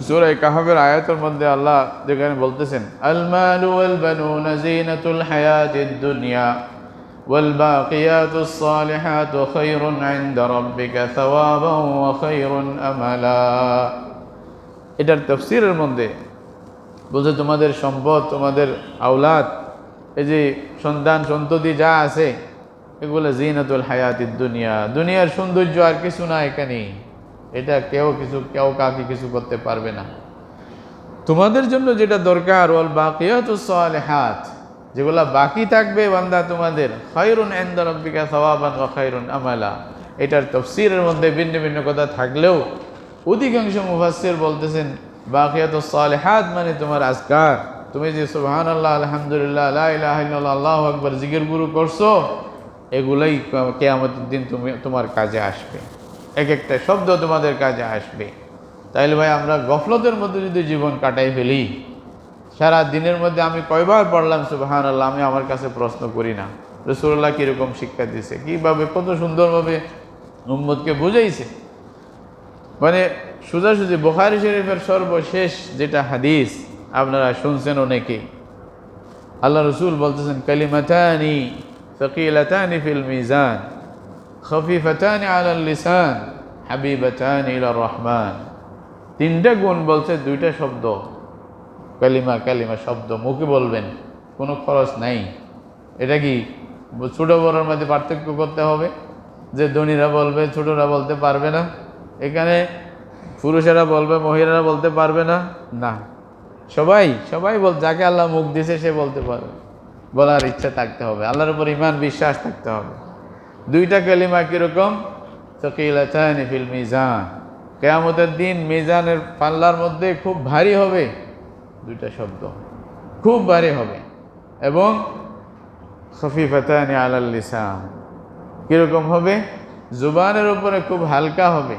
সূরা কাহফের আয়াতের মধ্যে আল্লাহ যেখানে বলতেছেন, আল মালু ওয়াল বানুনা যিনাতুল হায়াতিদ দুনিয়া ওয়াল বাকিয়াতুস সালিহাতু খায়রুন ইনদা রাব্বিকা সাওয়াবান ওয়া খায়রুন আমালা। এটার তাফসীরের মধ্যে বলছে, তোমাদের সম্পদ, তোমাদের আওলাদ, এই যে সন্তান সন্ততি যা আছে, এগুলো যিনাতুল হায়াতিদ দুনিয়া, দুনিয়ার সৌন্দর্য, আর কিছু না এখানে। এটা কেউ কাউকে কিছু করতে পারবে না। তোমাদের জন্য যেটা দরকার, ওয়াল বাকিয়াতুস সালিহাত, যেগুলা বাকি থাকবে বান্দা তোমাদের, খায়রুন ইনদা রাব্বিকা সাওয়াবান ওয়া খায়রুন আমালা। এটার তাফসীরের মধ্যে ভিন্ন ভিন্ন কথা থাকলেও অধিকাংশ মুফাসসির বলতেছেন, বাকিয়াতুস সালিহাত মানে তোমার আজকার, তুমি যে সুবহানাল্লাহ আলহামদুলিল্লাহ লা ইলাহা ইল্লাল্লাহ আল্লাহু আকবার জিকিরগুলো করছো, এগুলাই কিয়ামতের দিন তোমার কাজে আসবে। এক একটা শব্দ তোমাদের কাজে আসবে। তাইলে ভাই, আমরা গফলতের মধ্যে যদি জীবন কাটাই ফেলি, সারা দিনের মধ্যে আমি কয়বার পড়লাম সুবহানাল্লাহ, আমি আমার কাছে প্রশ্ন করি না। রাসূলুল্লাহ কীরকম শিক্ষা দিয়েছে, কীভাবে কত সুন্দরভাবে উম্মতকে বুঝাইছে। মানে সোজাসুজি বুখারী শরীফের সর্বশেষ যেটা হাদিস আপনারা শুনছেন অনেকেই, আল্লাহ রসুল বলতেছেন, কালিমাতানি সাকিলাতানি ফিল মিজান খফিফাতানি আলাল লিসান হাবিবাতানি ইলার রহমান। তিনটা গুণ বলছে, দুইটা শব্দ, কালিমা শব্দ মুখে বলবেন, কোনো খরচ নাই। এটা কি ছোট বড়োর মধ্যে পার্থক্য করতে হবে যে ধনীরা বলবে ছোটরা বলতে পারবে না? এখানে পুরুষেরা বলবে মহিলারা বলতে পারবে না? না, সবাই বল, যাকে আল্লাহ মুখ দিয়েছে সে বলতে পারবে, বলার ইচ্ছা থাকতে হবে, আল্লাহর উপর ঈমান বিশ্বাস থাকতে হবে। দুইটা কালিমা কিরকম? সাকিলাতানি ফিল মিজান, কিয়ামতের দিন মিজানের পাল্লার মধ্যে খুব ভারী হবে, দুইটা শব্দ খুব ভারী হবে। এবং খফিফাতানি আলাল লিসান, কিরকম হবে? জুবানের উপরে খুব হালকা হবে।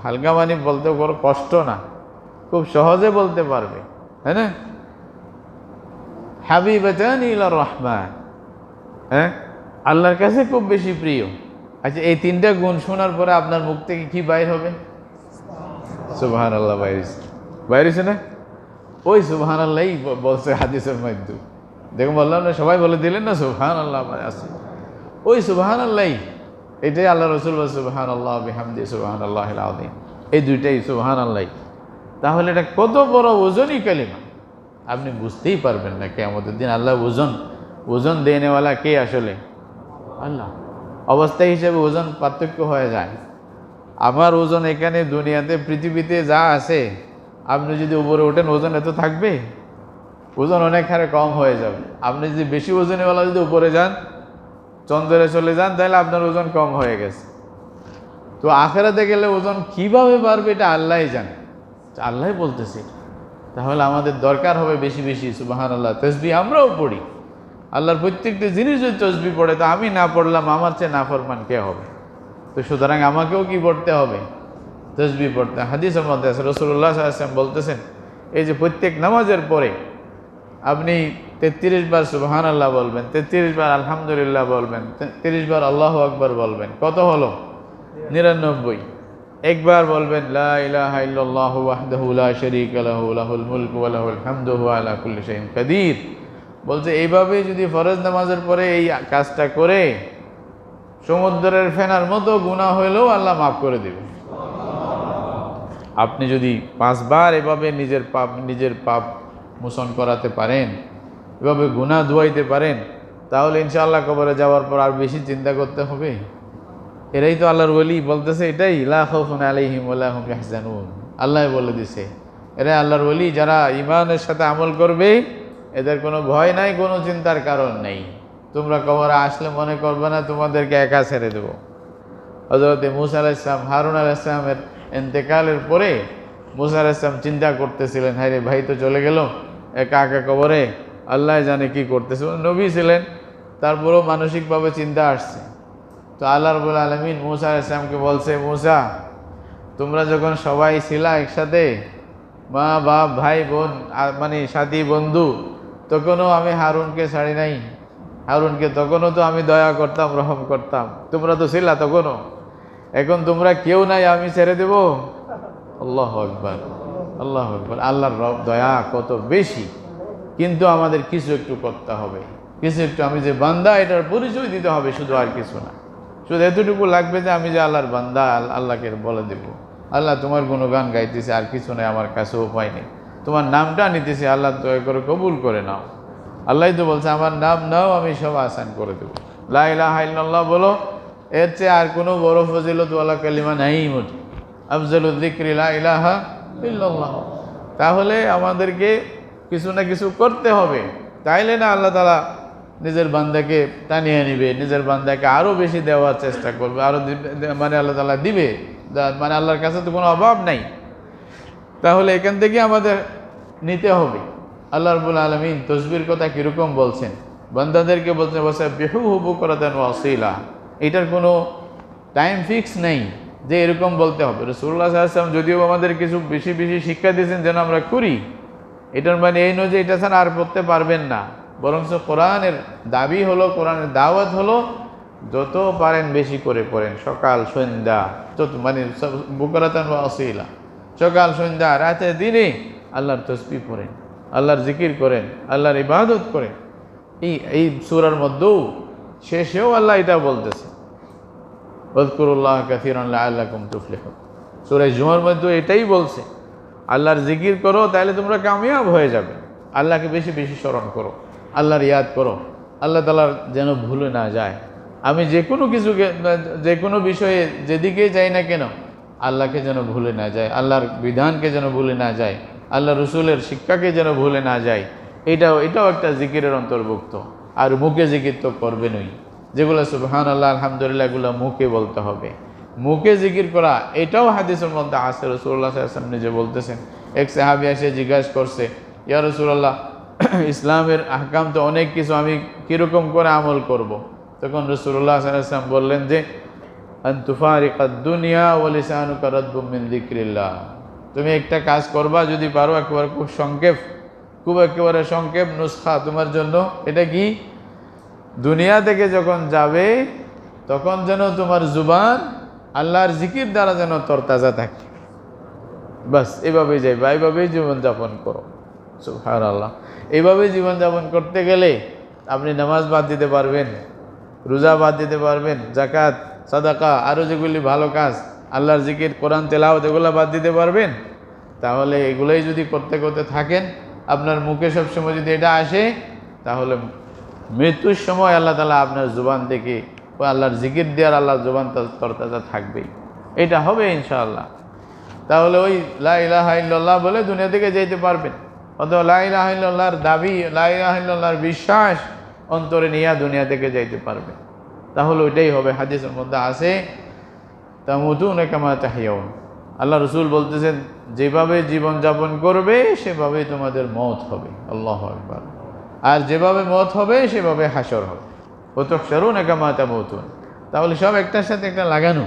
হালকা মানে বলতে বড় কষ্ট না, খুব সহজে বলতে পারবে, হ্যাঁ না? হাবিবাতানি ইলার রহমান, হ্যাঁ, আল্লাহর কাছে খুব বেশি প্রিয়। আচ্ছা, এই তিনটা গুণ শোনার পরে আপনার মুখ থেকে কি বাইর হবে? সুবহানাল্লাহ বাইরেছে না? ওই সুবহানাল্লাহই বলছে হাদিসের মধ্যে। দেখুন, বললাম না, সবাই বলে দিলেন না সুবহানাল্লাহ আছে, ওই সুবহানাল্লাহই, এটাই আল্লাহ রসুল বলছে, সুবহানাল্লাহ বিহামদি সুবহানাল্লাহিল আযীম, এই দুইটাই সুবহানাল্লাহ। তাহলে এটা কত বড় ওজনই কালিমা, আপনি বুঝতেই পারবেন না। কিয়ামতের দিন আল্লাহ ওজন দেনেওয়ালা কে? আসলে আল্লাহ। অবস্থা হিসেবে ওজন পার্থক্য হয়ে যায়। আমার ওজন এখানে দুনিয়াতে পৃথিবীতে যা আছে, আপনি যদি উপরে ওঠেন ওজন এত থাকবে? ওজন অনেক হারে কম হয়ে যাবে। আপনি যদি বেশি ওজনেওয়ালা যদি উপরে যান, চন্দ্রে চলে যান, তাহলে আপনার ওজন কম হয়ে গেছে। তো আখিরাতে গেলে ওজন কিভাবে বাড়বে এটা আল্লাহই জানে, আল্লাহই বলতেছে। তাহলে আমাদের দরকার হবে বেশি বেশি সুবহানাল্লাহ তাসবিহ আমরাও পড়ি। আল্লাহর প্রত্যেকটি জিনিস যদি তাসবিহ পড়ে, তা আমি না পড়লাম, আমার চেয়ে নাফরমান কে হবে? তো সুতরাং আমাকেও কি পড়তে হবে? তাসবিহ পড়তে। হাদিসের মধ্যে আছে, রাসূলুল্লাহ সাল্লাল্লাহু আলাইহি ওয়াসাল্লাম বলতেছেন, এই যে প্রত্যেক নামাজের পরে আপনি 33 বার সুবহানাল্লাহ বলবেন, 33 বার আলহামদুলিল্লাহ বলবেন, 30 বার আল্লাহু আকবার বলবেন। কত হলো? 99। একবার বলবেন লা ইলাহা ইল্লাল্লাহু ওয়াহদাহু লা শারীকা লাহু লাহুল মুলকু ওয়া লাহুল হামদু ওয়া আলা কুল্লি শাইইন কাদির। বলছে এইভাবে যদি ফরজ নামাজের পরে এই কাজটা করে, সমুদ্রের ফেনার মতো গুনাহ হইলেও আল্লাহ মাফ করে দেবে। আপনি যদি 5 বার এভাবে নিজের পাপ মোচন করাতে পারেন, এভাবে গুনাহ ধুয়াইতে পারেন, তাহলে ইনশাআল্লাহ কবরে যাওয়ার পর আর বেশি চিন্তা করতে হবে? এরাই তো আল্লাহর ওলি, বলতেছে এটাই লা খাউফুন আলাইহিম ওয়া লা হুম ইয়াহজানুন। আল্লাহ বলে দিছে এরা আল্লাহর ওলি, যারা ঈমানের সাথে আমল করবে এদের কোনো ভয় নাই, কোনো চিন্তার কারণ নেই। তোমরা কবরে আসলে মনে করবে না তোমাদেরকে একা ছেড়ে দেব। হযরত মূসা আলাইহিস সালাম, হারুন আলাইহিস সালামের ইন্তেকালের পরে মূসা আলাইহিস সালাম চিন্তা করতেছিলেন, হায় রে ভাই তো চলে গেল একা একা কবরে, আল্লাহ জানে কি করতেছে। নবী ছিলেন, তারপরেও মানসিকভাবে চিন্তা আসছে। তো আল্লাহ রাব্বুল আলামিন মূসা আলাইহিস সালামকে বলছে, মূসা তোমরা যখন সবাই ছিলা একসাথে, মা বাপ ভাই বোন মানে সাথী বন্ধু, তখনও আমি হারুনকে ছাড়ি নাই। হারুনকে তখনও তো আমি দয়া করতাম, রহম করতাম, তোমরা তো ছিলা তখনও। এখন তোমরা কেউ নাই, আমি ছেড়ে দেব? আল্লাহু আকবার, আল্লাহু আকবার। আল্লাহর দয়া কত বেশি। কিন্তু আমাদের কিছু একটু করতে হবে, কিছু একটু, আমি যে বান্দা এটার পরিচয় দিতে হবে, শুধু আর কিছু না। শুধু এতটুকু লাগবে যে আমি যে আল্লাহর বান্দা, আল্লাহকে বলে দেব, আল্লাহ তোমার গুণগান গাইতেছে, আর কিছু নেই আমার কাছে, উপায় নেই। তোমার নামটা নিতেছে, আল্লাহ দয়া করে কবুল করে নাও। আল্লাহ তো বলছে আমার নাম নাও, আমি সব আসান করে দেবো। লা ইলাহা ইল্লাল্লাহ বলো, এর চেয়ে আর কোনো বড় ফজিলত ওয়ালা কালিমা নাই মোটে। আফজালুল যিকরি লা ইলাহা ইল্লাল্লাহ। তাহলে আমাদেরকে কিছু না কিছু করতে হবে, তাইলে না আল্লাহ তাআলা নিজের বান্দাকে টানিয়ে নিবে, নিজের বান্দাকে আরও বেশি দেওয়ার চেষ্টা করবে, আরও মানে আল্লাহ তাআলা দিবে, মানে আল্লাহর কাছে তো কোনো অভাব নাই। তাহলে এখান থেকে আমাদের নিতে হবে। আল্লাহ রাব্বুল আলামিন তাসবির কথা কীরকম বলছেন, বান্দাদেরকে বলছেন ওয়াসাব্বিহুহু বুকরাতান ওয়া আসীলা। এটার কোনো টাইম ফিক্স নেই যে এরকম বলতে হবে। রাসূলুল্লাহ সাল্লাল্লাহু আলাইহি ওয়াসাল্লাম যদিও আমাদের কিছু বেশি বেশি শিক্ষা দিয়েছেন যেন আমরা করি, এটার মানে এই নয় যে এটা ছাড়া আর পড়তে পারবেন না। বরঞ্চ কোরআনের দাবি হলো, কোরআনের দাওয়াত হলো যত পারেন বেশি করে পড়েন, সকাল সন্ধ্যা, যত মানে বুকরাতান ওয়া আসীলা, সকাল সন্ধ্যা রাতে দিনে আল্লাহর তাসবিহ পড়েন, আল্লাহর জিকির করেন, আল্লাহর ইবাদত করেন। এই সূরার মধ্যেও শেষেও আল্লাহ এটা বলতেছে, ওয়াজকুরুল্লাহ কাসীরান লাআল্লাকুম তুফলিহুন। সূরা জুমার মধ্যে এটাই বলছে, আল্লাহর জিকির করো তাহলে তোমরা কামিয়াব হয়ে যাবে। আল্লাহকে বেশি বেশি স্মরণ করো, আল্লাহর ইয়াদ করো, আল্লাহ তাআলার যেন ভুলে না যায়। আমি যে কোনো কিছুকে, যে কোনো বিষয়ে যেদিকে যাই না কেন, আল্লাহকে যেন ভুলে না যায়, আল্লাহর বিধানকে যেন ভুলে না যায়, আল্লাহ রসুলের শিক্ষাকে যেন ভুলে না যায়। এটাও একটা জিকিরের অন্তর্ভুক্ত। আর মুখে জিকির তো করবেনই, যেগুলো সুবহানাল্লাহ আলহামদুলিল্লাহ, এগুলো মুখে বলতে হবে। মুখে জিকির করা এটাও হাদিসের মধ্যে আছে। রাসূলুল্লাহ সাল্লাল্লাহু আলাইহি ওয়াসাল্লাম নিজে বলতেছেন, এক সাহাবী এসে জিজ্ঞাসা করছে, ইয়া রাসূলুল্লাহ, ইসলামের আহকাম তো অনেক কিছু, আমি কীরকম করে আমল করব? তখন রাসূলুল্লাহ সাল্লাল্লাহু আলাইহি ওয়াসাল্লাম বললেন যে আন তুফারিকাদ দুনিয়া ওয়া লিসানুকা রাদবুম মিন যিকরিল্লাহ। তুমি একটা কাজ করবা, যদি পারো একেবারে খুব একেবারে সংক্ষেপ নুসখা তোমার জন্য। এটা কি? দুনিয়া থেকে যখন যাবে তখন যেন তোমার জুবান আল্লাহর জিকির দ্বারা যেন তরতাজা থাকে। বাস এভাবেই যাইবা, এইভাবেই জীবনযাপন করো। সুবহানাল্লাহ। এইভাবেই জীবনযাপন করতে গেলে আপনি নামাজ বাদ দিতে পারবেন, রোজা বাদ দিতে পারবেন, যাকাত, সাদাকা, আরও যেগুলি ভালো কাজ, আল্লাহর জিকির, কোরআন তেলাওয়াত, এগুলো বাদ দিতে পারবেন। তাহলে এগুলোই যদি করতে করতে থাকেন, আপনার মুখে সবসময় যদি এটা আসে, তাহলে মৃত্যুর সময় আল্লাহ তাআলা আপনার জুবান থেকে আল্লাহর জিকির দেওয়ার আল্লাহর জুবান তরতাজা থাকবেই। এটা হবে ইনশাআল্লাহ। তাহলে ওই লা ইলাহা ইল্লাল্লাহ বলে দুনিয়া থেকে যেতে পারবেন। অথবা লা ইলাহা ইল্লাল্লাহর দাবি, লা ইলাহা ইল্লাল্লাহর বিশ্বাস অন্তরে নিয়ে দুনিয়া থেকে যাইতে পারবেন। তাহলে ওইটাই হবে। হাদিসের মধ্যে আছে, তামুতুনা কামা তাহইয়াউন। আল্লাহ রসুল বলতেছেন, যেভাবে জীবনযাপন করবে সেভাবেই তোমাদের মওত হবে। আল্লাহু আকবার। আর যেভাবে মওত হবে সেভাবে হাসর হবে। ওয়াতুহশারুনা কামা তামুতুন। তাহলে সব একটার সাথে একটা লাগানো,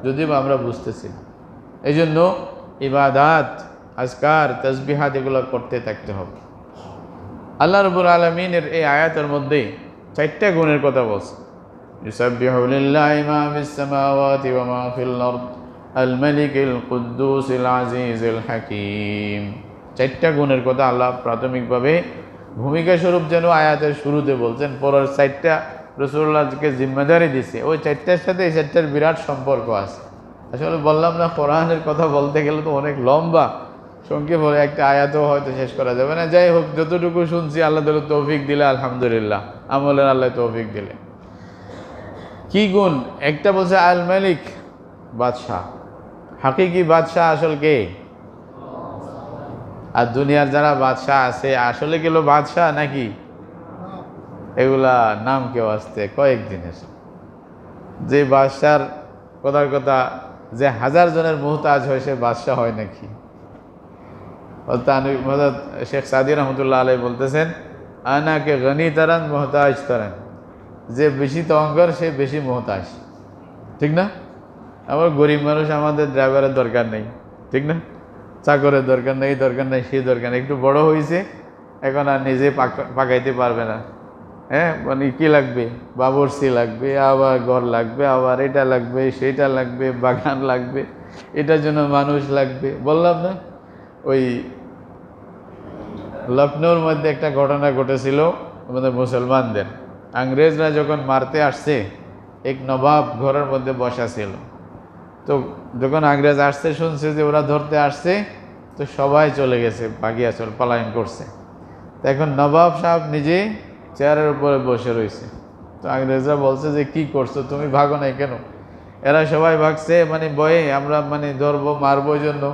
যদিও আমরা বুঝতেছি। এই জন্য ইবাদাত, আজকার, তাসবিহাত এগুলো করতে থাকতে হবে। আল্লাহ রাব্বুল আলামিনের এই আয়াতের মধ্যে 4টা গুণের কথা বলছে। ইউসাব্বিহু লিল্লাহি মা ফিস সামাওয়াতি ওয়া মা ফিল আরদ আল মালিকিল কুদ্দুসিল আজিজিল হাকীম। 4টা গুণের কথা আল্লাহ প্রাথমিকভাবে ভূমিকা স্বরূপ যেন আয়াতের শুরুতে বলছেন। পরের 4টা রাসূলুল্লাহকে জিম্মেদারি দিছে। ওই 4টার সাথে এই 4টার বিরাট সম্পর্ক আছে। আসলে বললাম না, কোরআনের কথা বলতে গেলে তো অনেক লম্বা, সংক্ষেপ হলে একটা আয়াতও হয়তো শেষ করা যাবে না। যাই হোক, যতটুকু শুনছি আল্লাহ তাআলা তৌফিক দিলে আলহামদুলিল্লাহ, আমলের আল্লাহ তৌফিক দিলে। কি গুণ? একটা বলছে আল মালিক, বাদশাহ। হাকিকি বাদশাহ আসল কে? আর দুনিয়ার যারা বাদশাহ আছে আসলে গেল বাদশাহ নাকি? এগুলা নাম কেউ আসতে কয়েকদিনের। যে বাদশার কথার কথা, যে হাজার জনের মুহতাজ হয় সে বাদশাহ হয় নাকি? হযরত শেখ সাদি রহমতুল্লাহ আলাইহি বলতেছেন, আনাকে গনি তারান মুহতাজ তারান, যে বেশি তহংকার সে বেশি মুহতাজ। ঠিক না? আমার গরিব মানুষ, আমাদের ড্রাইভারের দরকার নেই, ঠিক না? চাকরের দরকার নেই, সেই দরকার নেই। একটু বড় হয়েছে, এখন আর নিজে পাকাইতে পারবে না। হ্যাঁ, মানে কি লাগবে? বাবরসি লাগবে, আবার ঘর লাগবে, আবার এটা লাগবে, সেটা লাগবে, বাগান লাগবে, এটার জন্য মানুষ লাগবে। বললাম না, ওই লখনৌর মধ্যে একটা ঘটনা ঘটেছিল আমাদের মুসলমানদের। ইংরেজরা যখন মারতে আসছে, এক নবাব ঘরের মধ্যে বসা ছিল। তো যখন ইংরেজ আসতে শুনছে যে ওরা ধরতে আসছে, তো সবাই চলে গেছে, ভাগিয়া পলায়ন করছে। তো এখন নবাব সাহেব নিজে চেয়ারের উপরে বসে রয়েছে। তো ইংরেজরা বলছে যে কি করছো, তুমি ভাগো নাই কেন? এরা সবাই ভাগছে মানে ভয়ে, আমরা মানে ধরবো মারবো জন্য।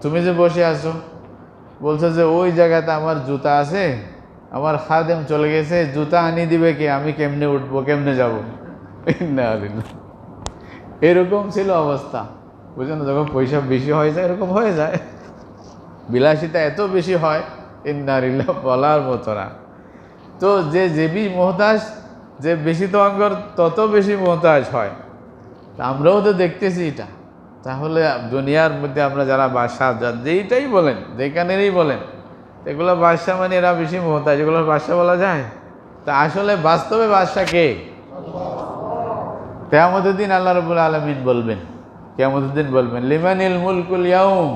তুমি যে বসে আছো, বলছে যে ওই জায়গাতে আমার জুতা আছে, আমার খাদেম চলে গেছে, জুতা আনি দিবে কে? আমি কেমনে উঠবো, কেমনে যাবো? এরকম ছিল অবস্থা, বুঝলেন? যখন পয়সা বেশি হয়ে যায় এরকম হয়ে যায়, বিলাসিতা এত বেশি হয়, ইন্নালিল্লাহ বলার মতো না। তো যে বেশি মহতাজ, যে বেশি তহংকার তত বেশি মহতাজ হয়। আমরাও তো দেখতেছি এটা। তাহলে দুনিয়ার মধ্যে আমরা যারা বাদশাহ, যেইটাই বলেন, যেখানেরই বলেন, এগুলো বাদশাহ মানে এরা বেশি মহতাজ, এগুলো বাদশাহ বলা যায়? তা আসলে বাস্তবে বাদশাহ কে? কিয়ামতের দিন আল্লাহ রাব্বুল আলামিন বলবেন, কিয়ামতের দিন বলবেন, লিমানিল মুলকুল ইয়াউম,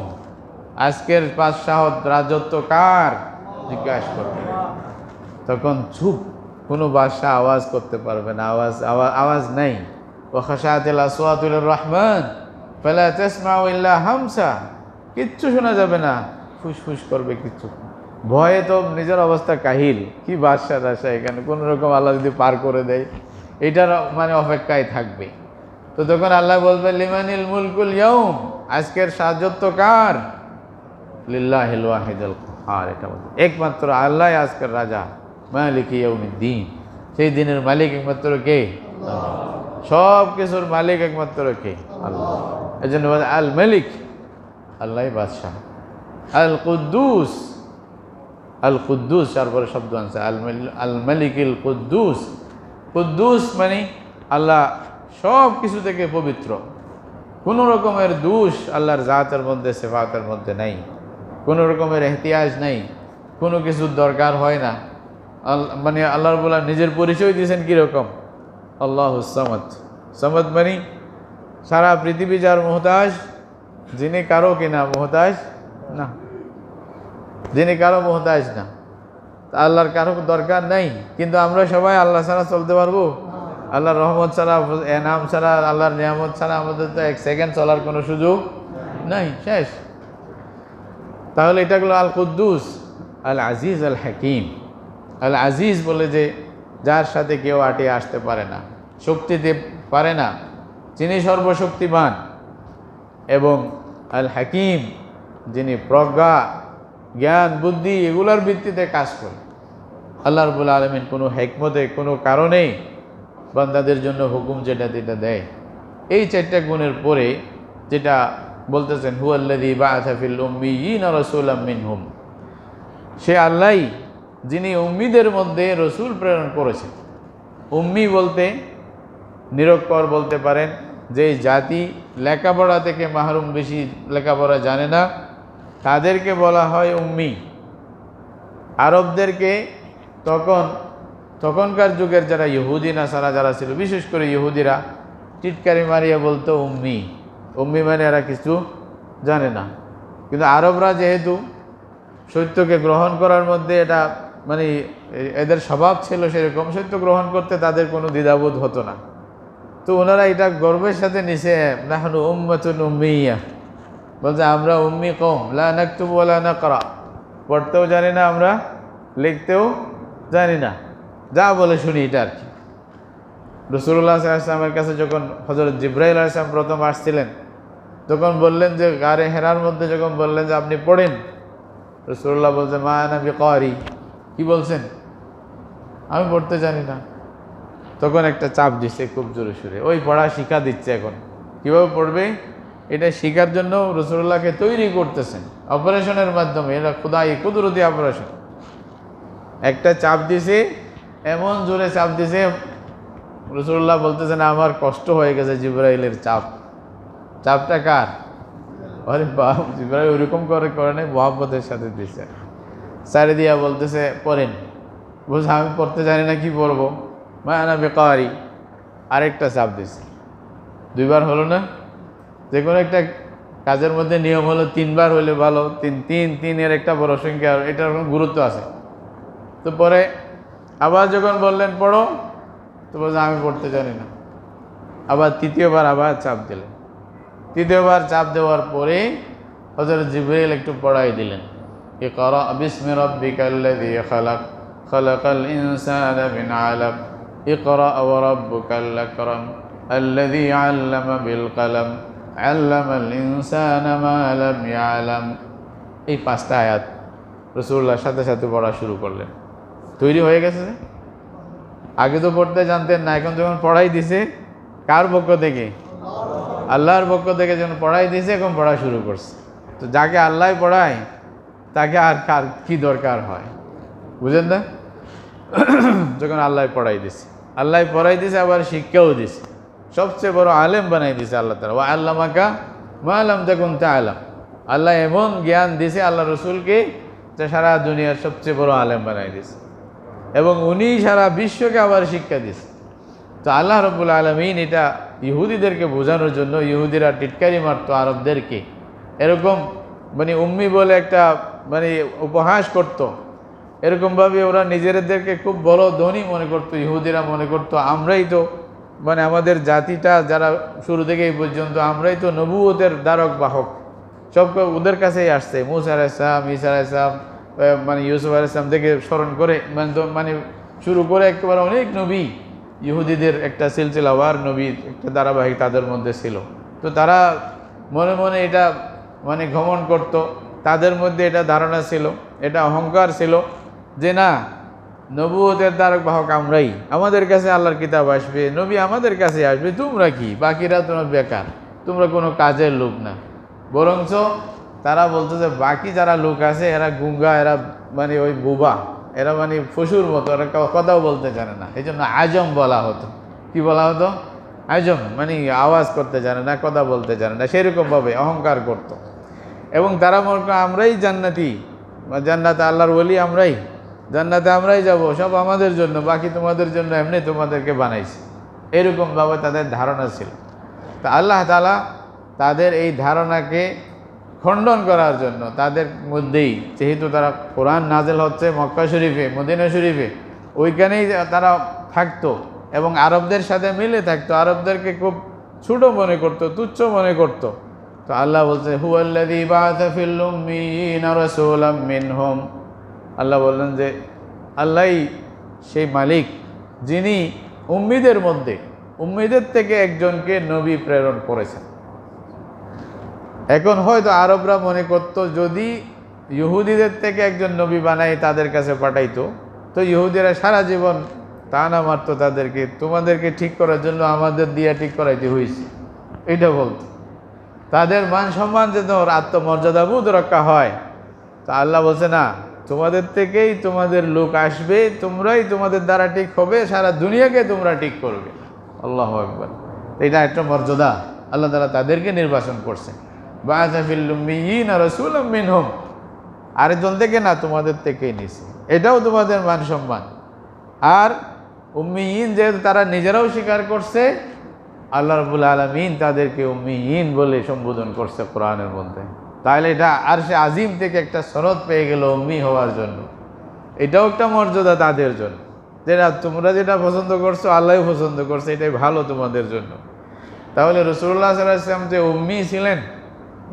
আজকের বাদশাহত রাজত্ব কার? জিজ্ঞাসা করবেন। তখন চুপ, কোনো বাদশাহ আওয়াজ করতে পারবে না, আওয়াজ নাই। ওয়া খাশাতিল আসওয়াতু লির রহমান ফালা তাসমাউ ইল্লা হামসা, কিচ্ছু শোনা যাবে না, ফুসফুস করবে কিচ্ছু। ভয়ে তো নিজের অবস্থা কাহিল, কি বাদশাহ টাদশাহ, এখানে কোনো রকম আল্লাহ যদি পার করে দেয়, এটার মানে অপেক্ষায় থাকবে। তো তখন আল্লাহ বলবে, লিমানিল মুলকুল ইয়াউম, আজকের রাজত্ব কার? লিল্লাহিল ওয়াহিদুল কাহ্হার, এটা বলবে একমাত্র আল্লাহ আজকের রাজা, মালিক ইয়াউমিদ্দিন, সেই দিনের মালিক একমাত্র কে? আল্লাহ। সব কিছুর মালিক একমাত্র কে? আল্লাহ। এই জন্য আল মালিক, আল্লাহই বাদশাহ। আল কুদ্দুস, আল কুদ্দুস, তারপরে শব্দ আনছে আল মালিকিল কুদ্দুস। কুদ্দুস মানে আল্লাহ সব কিছু থেকে পবিত্র, কোনো রকমের দোষ আল্লাহর জাতের মধ্যে, সিফাতের মধ্যে নাই, কোনো রকমের এহতিয়াজ নাই, কোনো কিছুর দরকার হয় না। মানে আল্লাহ রাব্বুল আলামিন নিজের পরিচয় দিয়েছেন কীরকম? আল্লাহুস সামাদ। সামাদ মানে সারা পৃথিবী যার মুহতাজ, যিনি কারো কিনা মুহতাজ না, যিনি কারো মুহতাজ না। আল্লাহর কারো দরকার নাই, কিন্তু আমরা সবাই আল্লাহ ছাড়া চলতে পারবো? আল্লাহর রহমত ছাড়া, এনাম ছাড়া, আল্লাহর নিয়ামত ছাড়া আমাদের তো এক সেকেন্ড চলার কোনো সুযোগ নাই, শেষ। তাহলে এটা হলো আল কুদ্দুস, আল আজিজ, আল হাকিম। আল আজিজ বলে যে যার সাথে কেউ আটে আসতে পারে না, শক্তি দিতে পারে না, যিনি সর্বশক্তিমান। এবং আল হাকিম, যিনি প্রজ্ঞা, জ্ঞান, বুদ্ধি এগুলোর ভিত্তিতে কাজ করে। আল্লাহ রাব্বুল আলামিন কোনো হিকমতে, কোনো কারণে বান্দাদের জন্য হুকুম যেটা দেয়, এই চারটা গুণের পরে যেটা বলতেছেন, হুয়াল্লাযী বাআসা ফিল উম্মিয়িনা রাসূলাম মিনহুম, সে আল্লাহই যিনি উম্মিদের মধ্যে রসুল প্রেরণ করেছেন। উম্মি বলতে নিরক্ষর বলতে পারেন, যে জাতি লেখাপড়া থেকে মাহরুম, বেশি লেখাপড়া জানে না, তাদেরকে বলা হয় উম্মি। আরবদেরকে তখনকার যুগের যারা ইহুদি নাসারা যারা ছিল, বিশেষ করে ইহুদিরা টিটকারি মারিয়া বলতো উম্মি। উম্মি মানে এরা কিছু জানে না। কিন্তু আরবরা যেহেতু সত্যকে গ্রহণ করার মধ্যে এটা মানে এদের স্বভাব ছিল সেরকম, সত্য গ্রহণ করতে তাদের কোনো দ্বিধাবোধ হতো না। তো ওনারা এটা গর্বের সাথে নিছে, নাহনু উম্মাতুন উম্মিয়া, বলছে আমরা উম্মি কওম, লা নাকতুবু ওয়া লা নাকরা, পড়তেও জানি না আমরা, লিখতেও জানি না, যা বলে শুনি এটা আর কি। রাসূলুল্লাহ সাল্লাল্লাহু আলাইহি ওয়াসাল্লামের কাছে যখন হযরত জিবরাইল আলাইহিস সালাম প্রথম আসছিলেন, তখন বললেন যে গারে হেরার মধ্যে যখন বললেন যে আপনি পড়েন, রাসূলুল্লাহ বলছেন মা আনা বিকারি, কি বলছেন, আমি পড়তে জানি না। তখন একটা চাপ দিচ্ছে খুব জোরে সুরে, ওই পড়া শিক্ষা দিচ্ছে। এখন কিভাবে পড়বে এটা শিখার জন্য রাসূলুল্লাহকে তৈরি করতেছেন অপারেশনের মাধ্যমে। এটা খুদাই কুদরতি অপারেশন। একটা চাপ দিছে, এমন জোরে চাপ দিছে, রাসূলুল্লাহ বলতেছেন আমার কষ্ট হয়ে গেছে জিবরাইলের চাপ। চাপটা কার? আরে বাপ, জিবরাইল ওরকম করে নাই, মুহাব্বতের সাথে দিছে। সারি দিয়া বলতেছে পড়েন, বলছে আমি পড়তে জানি না, কি পড়বো, মা আনা বিকারি। আরেকটা চাপ দিছে, দুইবার হলো না। যে কোনো একটা কাজের মধ্যে নিয়ম হলো তিনবার হইলে ভালো, তিনের একটা বড় সংখ্যা, এটার কোনো গুরুত্ব আছে। তো পরে আবার যখন বললেন পড়ো, তো বলছে আমি পড়তে জানি না। আবার তৃতীয়বার আবার চাপ দিলেন। তৃতীয়বার চাপ দেওয়ার পরে হযরত জিবরাইল একটু পড়াই দিলেন, ইকরা বিসমি রাব্বিকাল্লাযী খালাক, খালাকাল ইনসানা মিন আলাক, ইকরা ওয়া রাব্বুকাল আকরাম, আল্লাযী আল্লামা বিল কলম, আল্লামাল ইনসানা মা লাম ইয়ালাম। এই 5টা আয়াত রাসূলুল্লাহর সাথে সাথে পড়া শুরু করলেন। তৈরি হয়ে গেছে। আগে তো পড়তে জানতেন না, এখন যখন পড়াই দিছে, কার পক্ষ থেকে? আল্লাহর পক্ষ থেকে যখন পড়াই দিছে, এখন পড়া শুরু করছে। তো যাকে আল্লাহ পড়ায় তাকে আর কার কি দরকার হয়, বুঝেন না? যখন আল্লাহ পড়াই দিছে, আল্লাহ পড়াই দিছে, আবার শিক্ষাও দিছে, সবচেয়ে বড় আলেম বানাই দিছে আল্লাহ তাআলা। ওয়া আল্লামাকা মা লাম তাকুন তা'লাম। আল্লাহ এমন জ্ঞান দিছে আল্লাহ রসুলকে যে সারা দুনিয়ার সবচেয়ে বড় আলেম বানাই দিছে, এবং উনি সারা বিশ্বকে আবার শিক্ষা দিছে। তো আল্লাহ রাব্বুল আলামিন এটা ইহুদিদেরকে বোঝানোর জন্য, ইহুদিরা টিটকারি মারতো আরবদেরকে, এরকম মানে উম্মি বলে একটা মানে উপহাস করত। এরকমভাবে ওরা নিজেদেরকে খুব বড় ধনী মনে করতো। ইহুদিরা মনে করতো আমরাই তো মানে আমাদের জাতিটা যারা শুরু থেকে এই পর্যন্ত আমরাই তো নবুয়তের দ্বারক বাহক, সব ওদের কাছেই আসছে। মূসা আলাইহিস সালাম, ঈসা আলাইহিস সালাম, মানে ইউসুফ আলাইহিস সালাম থেকে স্মরণ করে মানে শুরু করে একেবারে অনেক নবী, ইহুদিদের একটা সিলসিলাওয়ার নবী, একটা ধারাবাহিক তাদের মধ্যে ছিল। তো তারা মনে মনে এটা মানে ঘমণ্ড করত, তাদের মধ্যে এটা ধারণা ছিল, এটা অহংকার ছিল যে না, নবুয়তের দ্বারক বাহক আমরাই, আমাদের কাছে আল্লাহর কিতাব আসবে, নবী আমাদের কাছে আসবে, তোমরা কি, বাকিরা তোমরা বেকার, তোমরা কোনো কাজের লোক না। বরঞ্চ তারা বলতো যে বাকি যারা লোক আছে এরা গুঙ্গা, এরা মানে ওই বুবা, এরা মানে পশুর মতো, এরা কথাও বলতে জানে না। এই জন্য আজম বলা হতো। কি বলা হতো? আজম, মানে আওয়াজ করতে জানে না, কথা বলতে জানে না, সেরকমভাবে অহংকার করত। এবং তারা মনে করত আমরাই জান্নাতি, জান্নাতে আল্লাহর ওলি আমরাই, জান্নাতে আমরাই যাব, সব আমাদের জন্য, বাকি তোমাদের জন্য, এমনি তোমাদেরকে বানাইছে, এরকমভাবে তাদের ধারণা ছিল। তা আল্লাহ তাআলা তাদের এই ধারণাকে খণ্ডন করার জন্য তাদের মধ্যেই, যেহেতু তারা কোরআন নাজেল হচ্ছে মক্কা শরীফে, মদিনা শরীফে, ওইখানেই তারা থাকতো এবং আরবদের সাথে মিলে থাকতো, আরবদেরকে খুব ছোট মনে করতো, তুচ্ছ মনে করতো। তো আল্লাহ বলছে হুয়াল্লাযী বাআসা ফিল উম্মিয়িনা রাসূলাম মিনহুম। আল্লাহ বললেন যে আল্লাহই সেই মালিক যিনি উম্মিদের মধ্যে, উম্মিদের থেকে একজনকে নবী প্রেরণ করেছেন। এখন হয়তো আরবরা মনে করত যদি ইহুদিদের থেকে একজন নবী বানাই তাদের কাছে পাঠাইতো, তো ইহুদিরা সারা জীবন তানা মারতো তাদেরকে, তোমাদেরকে ঠিক করার জন্য আমাদের দিয়া ঠিক করাইতে হয়েছে, এটা বলতো। তাদের মান সম্মান যেন আত্মমর্যাদাবোধ রক্ষা হয়। তা আল্লাহ বলছে না, তোমাদের থেকেই তোমাদের লোক আসবে, তোমরাই তোমাদের দ্বারা ঠিক হবে, সারা দুনিয়াকে তোমরা ঠিক করবে। আল্লাহু আকবার। এটা একটা মর্যাদা, আল্লাহ তাআলা তাদেরকে নির্বাচন করছে। বাআসা ফিল উম্মিয়িনা রাসূলাম মিনহুম, আরেকজন থেকে না, তোমাদের থেকেই নিছে, এটাও তোমাদের মান সম্মান। আর উম্মিয়িন যেহেতু তারা নিজেরাও স্বীকার করছে, আল্লাহ রাব্বুল আলামিন তাদেরকে উম্মিয়িন বলে সম্বোধন করছে কোরআনের মধ্যে। তাহলে এটা আরশে আজিম থেকে একটা সনদ পেয়ে গেল উম্মি হওয়ার জন্য, এটাও একটা মর্যাদা তাদের জন্য। যেটা তোমরা যেটা পছন্দ করছো আল্লাহও পছন্দ করছে, এটাই ভালো তোমাদের জন্য। তাহলে রাসূলুল্লাহ সাল্লাল্লাহু আলাইহি ওয়াসাল্লাম যে উম্মি ছিলেন,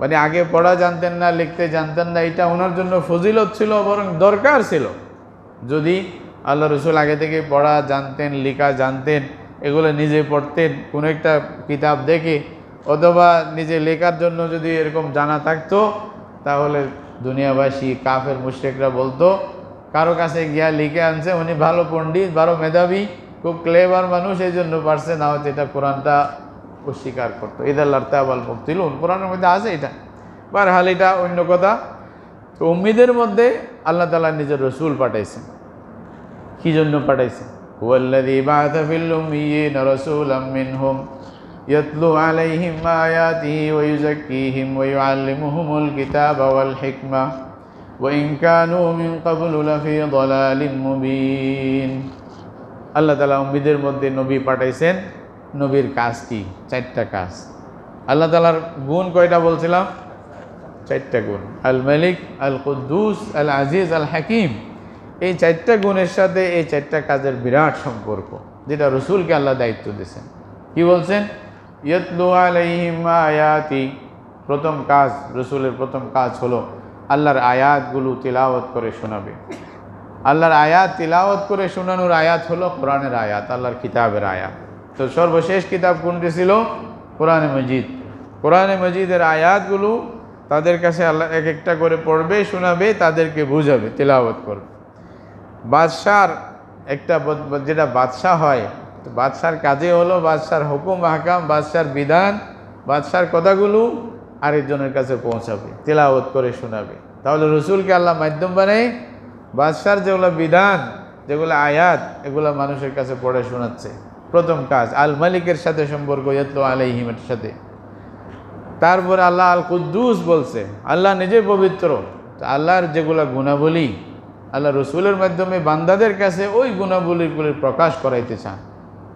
মানে আগে পড়া জানতেন না, লিখতে জানতেন না, এটা ওনার জন্য ফজিলত ছিল, বরং দরকার ছিল। যদি আল্লাহ রসুল আগে থেকে পড়া জানতেন, লেখা জানতেন, এগুলো নিজে পড়তেন কোনো একটা কিতাব দেখে, অথবা নিজে লেখার জন্য যদি এরকম জানা থাকতো, তাহলে দুনিয়াবাসী কাফের মুশরিকরা বলতো কারো কাছে গিয়া লিখে আনছে, উনি ভালো পণ্ডিত, ভালো মেধাবী, খুব ক্লেভার মানুষ, এই জন্য পারছে, না হয়তো এটা কোরআনটা অস্বীকার করতো। ইদাল্লাহ তাবাল মুবতিলুন, কোরআনের মধ্যে আছে এটা। বারহাল এটা অন্য কথা। তো উম্মিদের মধ্যে আল্লাহ তাআলা নিজের রসুল পাঠাইছেন। কি জন্য পাঠাইছেন? হুয়াল্লাযী বাআসা ফিল উম্মিয়্যিনা রাসূলাম মিনহুম ইয়াতলু আলাইহিম আয়াতিহি ওয়া ইউযাক্কিহিম ওয়া ইউআল্লিমুহুমুল কিতাবা ওয়াল হিকমা ওয়া ইন কানূ মিন ক্বাবলু লাফী যালালিম মুবিন। আল্লাহ তাআলা উম্মিদের মধ্যে নবী পাঠাইছেন। নবীর কাজ কি? 4টা কাজ। আল্লাহ তাআলার গুণ কয়টা বলছিলাম? 4টা গুণ। আল মালিক, আল কুদ্দুস, আল আজিজ, আল হাকিম। এই 4টা গুণের সাথে এই 4টা কাজের বিরাট সম্পর্ক, যেটা রসুলকে আল্লাহ দায়িত্ব দিয়েছেন। কি বলছেন? ইয়াতলু আলাইহিম আয়াতি। প্রথম কাজ, রসুলের প্রথম কাজ হলো আল্লাহর আয়াতগুলো তিলাওয়াত করে শোনাবে। আল্লাহর আয়াত তিলাওয়াত করে শোনানোর আয়াত হলো কোরআনের আয়াত, আল্লাহর কিতাবের আয়াত। তো সর্বশেষ কিতাব কোনটি ছিল? কোরআনে মজিদ। কোরআনে মজিদের আয়াতগুলো তাদের কাছে আল্লাহ এক একটা করে পড়বে, শোনাবে, তাদেরকে বুঝাবে, তিলাওয়াত করবে। বাদশার একটা যেটা বাদশাহ হয়, তো বাদশার কাজে হলো বাদশার হুকুম আহকাম, বাদশার বিধান, বাদশার কথাগুলো আরেকজনের কাছে পৌঁছাবে, তিলাওয়াত করে শোনাবে। তাহলে রসুলকে আল্লাহ মাধ্যম বানায় বাদশার যেগুলো বিধান, যেগুলো আয়াত, এগুলো মানুষের কাছে পড়ে শোনাচ্ছে। প্রথম কাজ। আল মালিকের সাথে সম্পর্ক, ইয়াতলু আলাইহিমের সাথে। তারপরে আল্লাহ আল কুদ্দুস বলছে, আল্লাহ নিজে পবিত্র। আল্লাহর যেগুলো গুণাবলী আল্লাহ রসুলের মাধ্যমে বান্দাদের কাছে ওই গুণাবলীগুলির প্রকাশ করাইতে চান।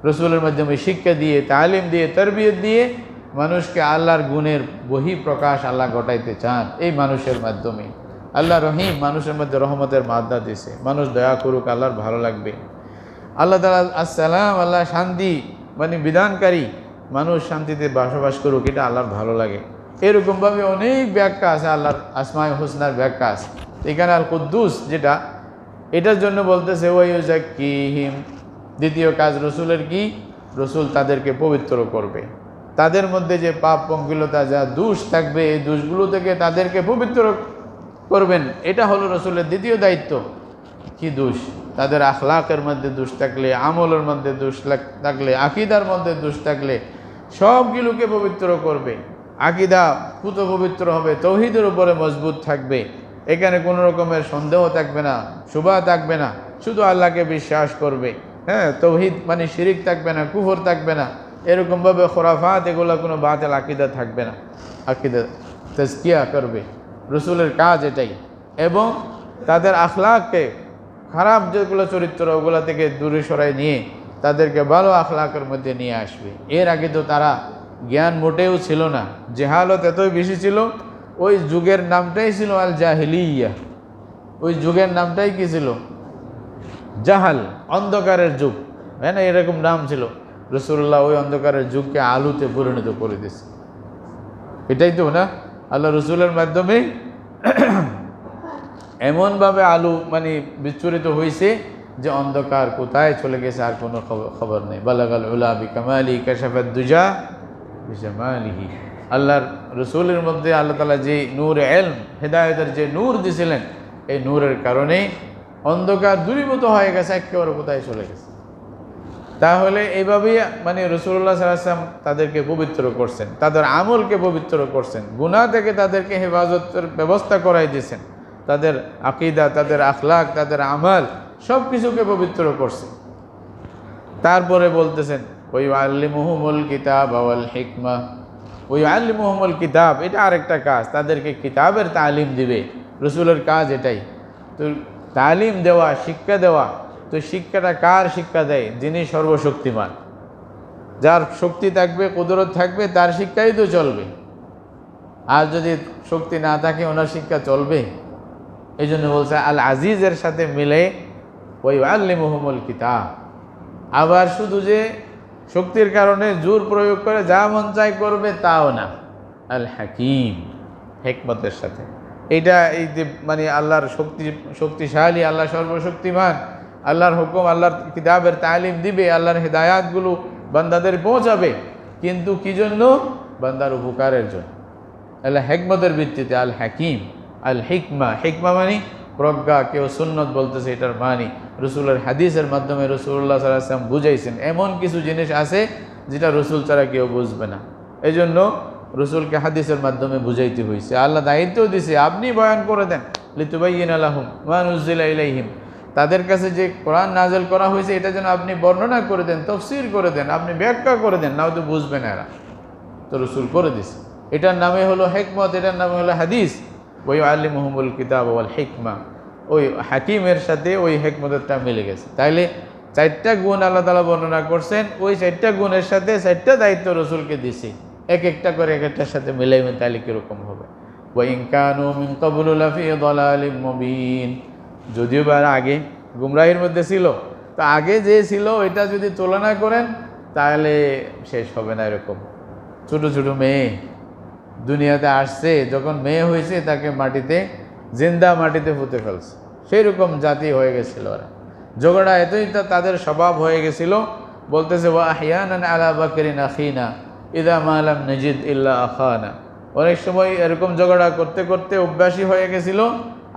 রসুলের মাধ্যমে শিক্ষা দিয়ে, তালিম দিয়ে, তরবিয়ত দিয়ে মানুষকে আল্লাহর গুণের বহি প্রকাশ আল্লাহ ঘটাইতে চান এই মানুষের মাধ্যমে। আল্লাহ রহিম, মানুষের মধ্যে রহমতের মাদ্দা দিছে, মানুষ দয়া করুক, আল্লাহর ভালো লাগবে। আল্লাহ তাআলা আসসালাম, আল্লাহ শান্তি মানে বিধানকারী, মানুষ শান্তিতে বসবাস করুক, এটা আল্লাহর ভালো লাগে। এরকমভাবে অনেক ব্যাখ্যা আছে আল্লাহর আসমায়ে হুসনার ব্যাখ্যা আছে। এখানে আল কুদ্দুস যেটা, এটার জন্য বলতেছে ওয়া ইউযাক্কিহিম। দ্বিতীয় কাজ রসুলের কি? রসুল তাদেরকে পবিত্র করবে। তাদের মধ্যে যে পাপ পঙ্কিলতা, যা দোষ থাকবে, এই দোষগুলো থেকে তাদেরকে পবিত্র করবেন। এটা হলো রসুলের দ্বিতীয় দায়িত্ব। কি দোষ? তাদের আখলাকের মধ্যে দোষ থাকলে, আমলের মধ্যে দোষ থাকলে, আকীদার মধ্যে দোষ থাকলে সবগুলোকে পবিত্র করবে। আকীদা পুত পবিত্র হবে, তৌহিদের উপরে মজবুত থাকবে, এখানে কোনো রকমের সন্দেহ থাকবে না, শুভা থাকবে না, শুধু আল্লাহকে বিশ্বাস করবে। হ্যাঁ, তৌহিদ মানে শিরিক থাকবে না, কুফর থাকবে না, এরকমভাবে খোরাফাত এগুলো কোনো বাতিল আকীদা থাকবে না। আকীদা তাজকিয়া করবে, রসুলের কাজ এটাই। এবং তাদের আখলাককে, খারাপ যেগুলো চরিত্র ওগুলো থেকে দূরে সরাই নিয়ে তাদেরকে ভালো আখলাকের মধ্যে নিয়ে আসবে। এর আগে তো তারা জ্ঞান মোটেও ছিল না, জেহালত এতই বেশি ছিল। ওই যুগের নামটাই ছিল আল জাহিলিয়া। ওই যুগের নামটাই কি ছিল? জাহাল, অন্ধকারের যুগ, হ্যাঁ না, এরকম নাম ছিল। রাসূলুল্লাহ ওই অন্ধকারের যুগকে আলোতে পরিণত করে দিয়েছে। এটাই তো না, আল্লাহ রসুলের মাধ্যমে এমনভাবে আলো মানে বিচ্ছুরিত হয়েছে যে অন্ধকার কোথায় চলে গেছে আর কোনো খবর নেই। বালাগাল উলা বিকামালি কাশাফাদ দুজা বিজামালিহি। আল্লাহর রসুলের মধ্যে আল্লাহ তাআলা যে নূর ইলম, হেদায়েতের যে নূর দিয়েছিলেন, এই নূরের কারণে অন্ধকার দূরীভূত হয়ে গেছে, একেবারে কোথায় চলে গেছে। তাহলে এইভাবেই মানে রাসূলুল্লাহ সাল্লাল্লাহু আলাইহি ওয়াসাল্লাম তাদেরকে পবিত্র করছেন, তাদের আমলকে পবিত্র করছেন, গুনাহ থেকে তাদেরকে হেফাজতের ব্যবস্থা করাই দিয়েছেন, তাদের আকীদা, তাদের আখলাক, তাদের আমল সব কিছুকে পবিত্র করছেন। তারপরে বলতেছেন ওয়া ইউআল্লিমুহুমুল কিতাবা ওয়াল হিকমা। ওয়া ইউআল্লিমুহুমুল কিতাব, এটা আরেকটা কাজ, তাদেরকে কিতাবের তালিম দিবে। রসুলের কাজ এটাই। তো তালিম দেওয়া, শিক্ষা দেওয়া। তো শিক্ষাটা কার শিক্ষা দেয়? যিনি সর্বশক্তিমান, যার শক্তি থাকবে, কুদরত থাকবে, তার শিক্ষাই তো চলবে। আর যদি শক্তি না থাকে, ওনার শিক্ষা চলবে? এই জন্য বলছে আল আজিজের সাথে মিলে ওয়া ইউআল্লিমুহুমুল কিতাব। আবার শুধু যে শক্তির কারণে জোর প্রয়োগ করে যা মন চাই করবে তাও না, আল হাকিম, হিকমতের সাথে। এইটা এই যে মানে আল্লাহর শক্তিশালী, আল্লাহ সর্বশক্তিমান, আল্লাহর হুকুম, আল্লাহর কিতাবের তালিম দিবে, আল্লাহর হেদায়াতগুলো বান্দাদের পৌঁছাবে, কিন্তু কি জন্য? বান্দার উপকারের জন্য। আল্লাহ হিকমতের ভিত্তিতে। আল হাকিম, আল হিকমা, হিকমা মানে প্রজ্ঞা। কেউ সুন্নত বলতেছে, এটার মানি রসুলের হাদিসের মাধ্যমে রসুল্লাহ সাল্লাল্লাহু আলাইহি ওয়াসাল্লাম বুঝাইছেন। এমন কিছু জিনিস আছে যেটা রসুল ছাড়া কেউ বুঝবে না, এই জন্য রসুলকে হাদিসের মাধ্যমে বুঝাইতে হয়েছে। আল্লাহ দায়িত্ব দিছে, আপনি বয়ান করে দেন, লিতুবাইয়িনা লাহুম মা নুজিলা ইলাইহিম, তাদের কাছে যে কোরআন নাযিল করা হয়েছে এটা যেন আপনি বর্ণনা করে দেন, তাফসীর করে দেন, আপনি ব্যাখ্যা করে দেন, না হয়তো বুঝবে না এরা। তো রসুল করে দিছে। এটার নামে হলো হিকমত, এটার নামে হলো হাদিস। ওই আল্লিমুহুমুল কিতাব ওয়াল হিকমা, ওই হাকিমের সাথে ওই হিকমতেরটা মিলে গেছে। তাইলে 4টা গুণ আল্লাহ তাআলা বর্ণনা করছেন, ওই 4টা গুণের সাথে 4টা দায়িত্ব রসুলকে দিছে, এক একটা করে এক একটার সাথে মিলাইবেন, তাহলে কীরকম হবে? ওয়া ইন কানু মিন ক্বাবলু লাফি দালালিম মুবিন, যদিও বা আগে গুমরাহির মধ্যে ছিল, তো আগে যে ছিল এটা যদি তুলনা করেন তাহলে শেষ হবে না। এরকম ছোট ছোট মেয়ে দুনিয়াতে আসছে, যখন মেয়ে হয়েছে তাকে মাটিতে, জিন্দা মাটিতে পুঁতে ফেলছে, সেই রকম জাতি হয়ে গেছিল ওরা। ঝগড়া এতই তাদের স্বভাব হয়ে গেছিল, বলতেছে ওয়া আহইয়ানান আলা বাকরিন আখিনা ইদা মা লাম নাজিদ ইল্লা আখানা। অনেক সময় এরকম ঝগড়া করতে করতে অভ্যাসী হয়ে গেছিল,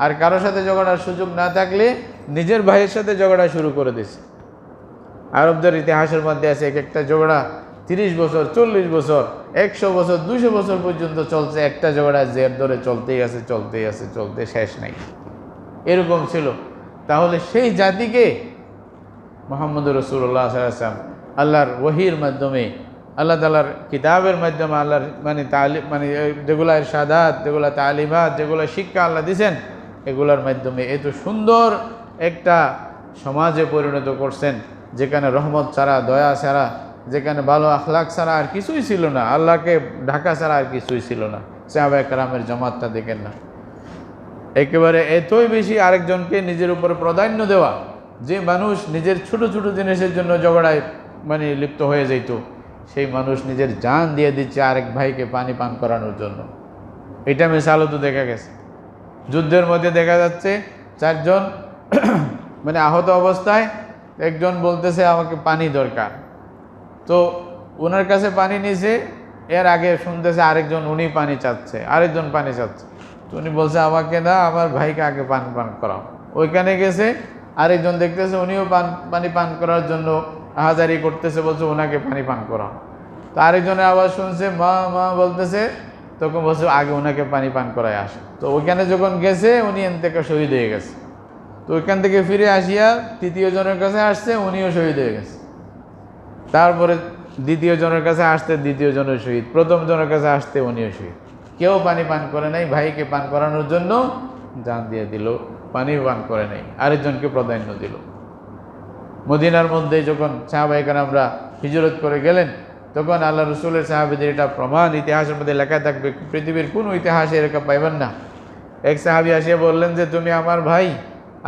আর কারোর সাথে ঝগড়ার সুযোগ না থাকলে নিজের ভাইয়ের সাথে ঝগড়া শুরু করে দিছে। আরবদের ইতিহাসের মধ্যে আছে এক একটা ঝগড়া 30 বছর, 40 বছর, 100 বছর, 200 বছর পর্যন্ত চলছে, একটা ঝগড়া জের ধরে চলতেই আছে, চলতেই আছে, চলতে শেষ নাই, এরকম ছিল। তাহলে সেই জাতিকে মুহাম্মদ রাসূলুল্লাহ সাল্লাল্লাহু আলাইহি ওয়াসাল্লাম আল্লাহর ওহীর মাধ্যমে, আল্লাহ তাআলার কিতাবের মাধ্যমে, আল্লাহর মানে যেগুলো ইরশাদাত, যেগুলো তালিমাত, যেগুলো শিক্ষা আল্লাহ দিয়েছেন, এগুলোর মাধ্যমে এত সুন্দর একটা সমাজে পরিণত করছেন, যেখানে রহমত ছাড়া, দয়া ছাড়া, যেখানে ভালো আখলাক ছাড়া আর কিছুই ছিল না, আল্লাহকে ঢাকা ছাড়া আর কিছুই ছিল না। সাহাবায়ে কেরামের জামাতটা দেখেন না, একেবারে এতই বেশি আরেকজনকে নিজের উপরে প্রাধান্য দেওয়া, যে মানুষ নিজের ছোট ছোট জিনিসের জন্য ঝগড়ায় মানে লিপ্ত হয়ে যেত, সেই মানুষ নিজের জান দিয়ে দিচ্ছে আরেক ভাইকে পানি পান করানোর জন্য। এটা মিসালও তো দেখা গেছে। যুদ্ধের মধ্যে দেখা যাচ্ছে 4 জন মানে আহত অবস্থায়, একজন বলতেছে আমাকে পানি দরকার, তো ওনার কাছে পানি নিছে, এর আগে শুনতেছে আরেকজন উনি পানি চাচ্ছে, আরেকজন পানি চাচ্ছে, তো উনি বলছে আমাকে না, আমার ভাইকে আগে পানি পান করাও। ওইখানে গেছে, আরেকজন দেখতেছে উনিও পানি পান করার জন্য আহাজারি করতেছে, বলছে ওনাকে পানি পান করাও। তো আরেকজনের আওয়াজ শুনছে মা মা বলতেছে, তখন বলছে আগে ওনাকে পানি পান করায় আসে। তো ওইখানে যখন গেছে উনি এন থেকে শহীদ হয়ে গেছে। তো ওইখান থেকে ফিরে আসিয়া 3য় জনের কাছে আসছে, উনিও শহীদ হয়ে গেছে। তারপরে 2য় জনের কাছে আসতে 2য় জনের শহীদ, 1ম জনের কাছে আসতে উনিও শহীদ। কেউ পানি পান করে নাই, ভাইকে পান করানোর জন্য জান দিয়ে দিল, পানি পান করে নাই, আরেকজনকে প্রাধান্য দিল। মদিনার মধ্যে যখন সাহাবায়ে কেরামরা হিজরত করে গেলেন, তখন আল্লাহ রসুলের সাহাবীদের এটা প্রমাণ ইতিহাসের মধ্যে লেখা থাকবে, পৃথিবীর কোনো ইতিহাসে এরকম পাইবেন না। এক সাহাবী আসিয়া বললেন যে তুমি আমার ভাই,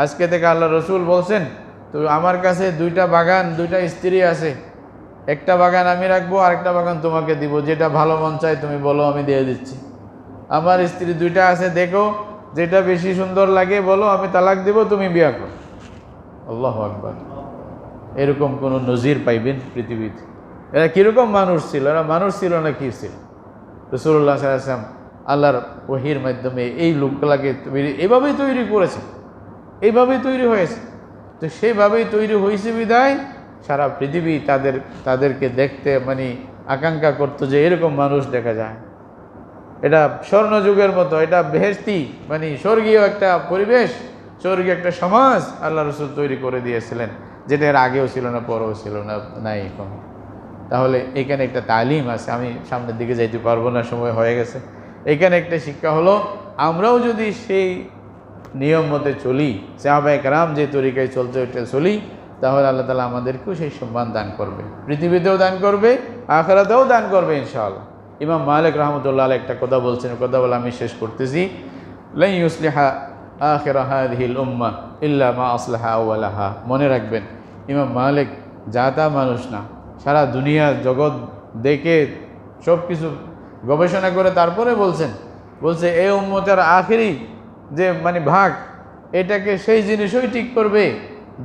আজকে থেকে আল্লাহ রসুল বলছেন তো আমার কাছে 2টা বাগান, 2টা স্ত্রী আছে, একটা বাগান আমি রাখবো, আরেকটা বাগান তোমাকে দিব, যেটা ভালো মন চায় তুমি বলো, আমি দিয়ে দিচ্ছি। আমার স্ত্রী 2টা আছে, দেখো যেটা বেশি সুন্দর লাগে বলো, আমি তালাক দিব, তুমি বিয়া করো। আল্লাহু আকবার। এরকম কোনো নজির পাইবেন পৃথিবীতে? এরা কীরকম মানুষ ছিল? এরা মানুষ ছিল না কি ছিল? রাসূলুল্লাহ সাল্লাল্লাহু আলাইহি ওয়াসাল্লাম আল্লাহর ওহীর মাধ্যমে এই লোকগুলাকে এভাবেই তৈরি করেছে, এইভাবেই তৈরি হয়েছে। তো সেইভাবেই তৈরি হয়েছে বিদায় সারা পৃথিবী তাদেরকে দেখতে মানে আকাঙ্ক্ষা করতো যে এরকম মানুষ দেখা যায়। এটা স্বর্ণযুগের মতো, এটা বেহেশতি মানে স্বর্গীয় একটা পরিবেশ, স্বর্গীয় একটা সমাজ আল্লাহ রসুল তৈরি করে দিয়েছিলেন, যেটা এর আগেও ছিল না, পরেও ছিল না, নাই এখন। তাহলে এখানে একটা তালিম আছে, আমি সামনের দিকে যাইতে পারবো না, সময় হয়ে গেছে। এখানে একটা শিক্ষা হলো, আমরাও যদি সেই নিয়ম মতে চলি, সাহাবায়ে কেরাম যে তরিকায় চলতে চলি, তাহলে আল্লাহ তাআলা আমাদেরকেও সেই সম্মান দান করবে, পৃথিবীতেও দান করবে, আখিরাতেও দান করবে ইনশাআল্লাহ। ইমাম মালিক রাহমাতুল্লাহ আলাইহি একটা কথা বলছেন, কথা বলে আমি শেষ করতেছি। লা ইউসলিহা আখিরা হাযিহিল উম্মাহ ইল্লা মা আসলাহা আওয়ালাহা। মনে রাখবেন, ইমাম মালিক জাতা মানুষ না, সারা দুনিয়া জগৎ দেখে সব কিছু গবেষণা করে তারপরে বলছে এই উম্মতের আখেরি যে মানে ভাগ, এটাকে সেই জিনিসই ঠিক করবে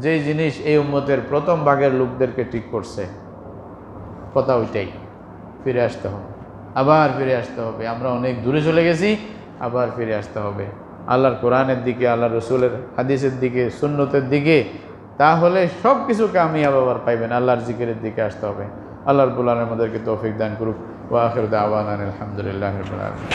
যেই জিনিস এই উম্মতের প্রথম ভাগের লোকদেরকে ঠিক করছে। কথা ওইটাই, ফিরে আসতে হবে, আবার ফিরে আসতে হবে। আমরা অনেক দূরে চলে গেছি, আবার ফিরে আসতে হবে আল্লাহর কোরআনের দিকে, আল্লাহর রসুলের হাদিসের দিকে, সুন্নতের দিকে। তাহলে সব কিছু কামিয়াব আবার পাইবেন। আল্লাহর জিকিরের দিকে আসতে হবে। আল্লাহ রাব্বুল আলামিন আমাদেরকে তৌফিক দান করুক। ওয়া আখিরু দাওয়ানা আলহামদুলিল্লাহি রাব্বিল আলামিন।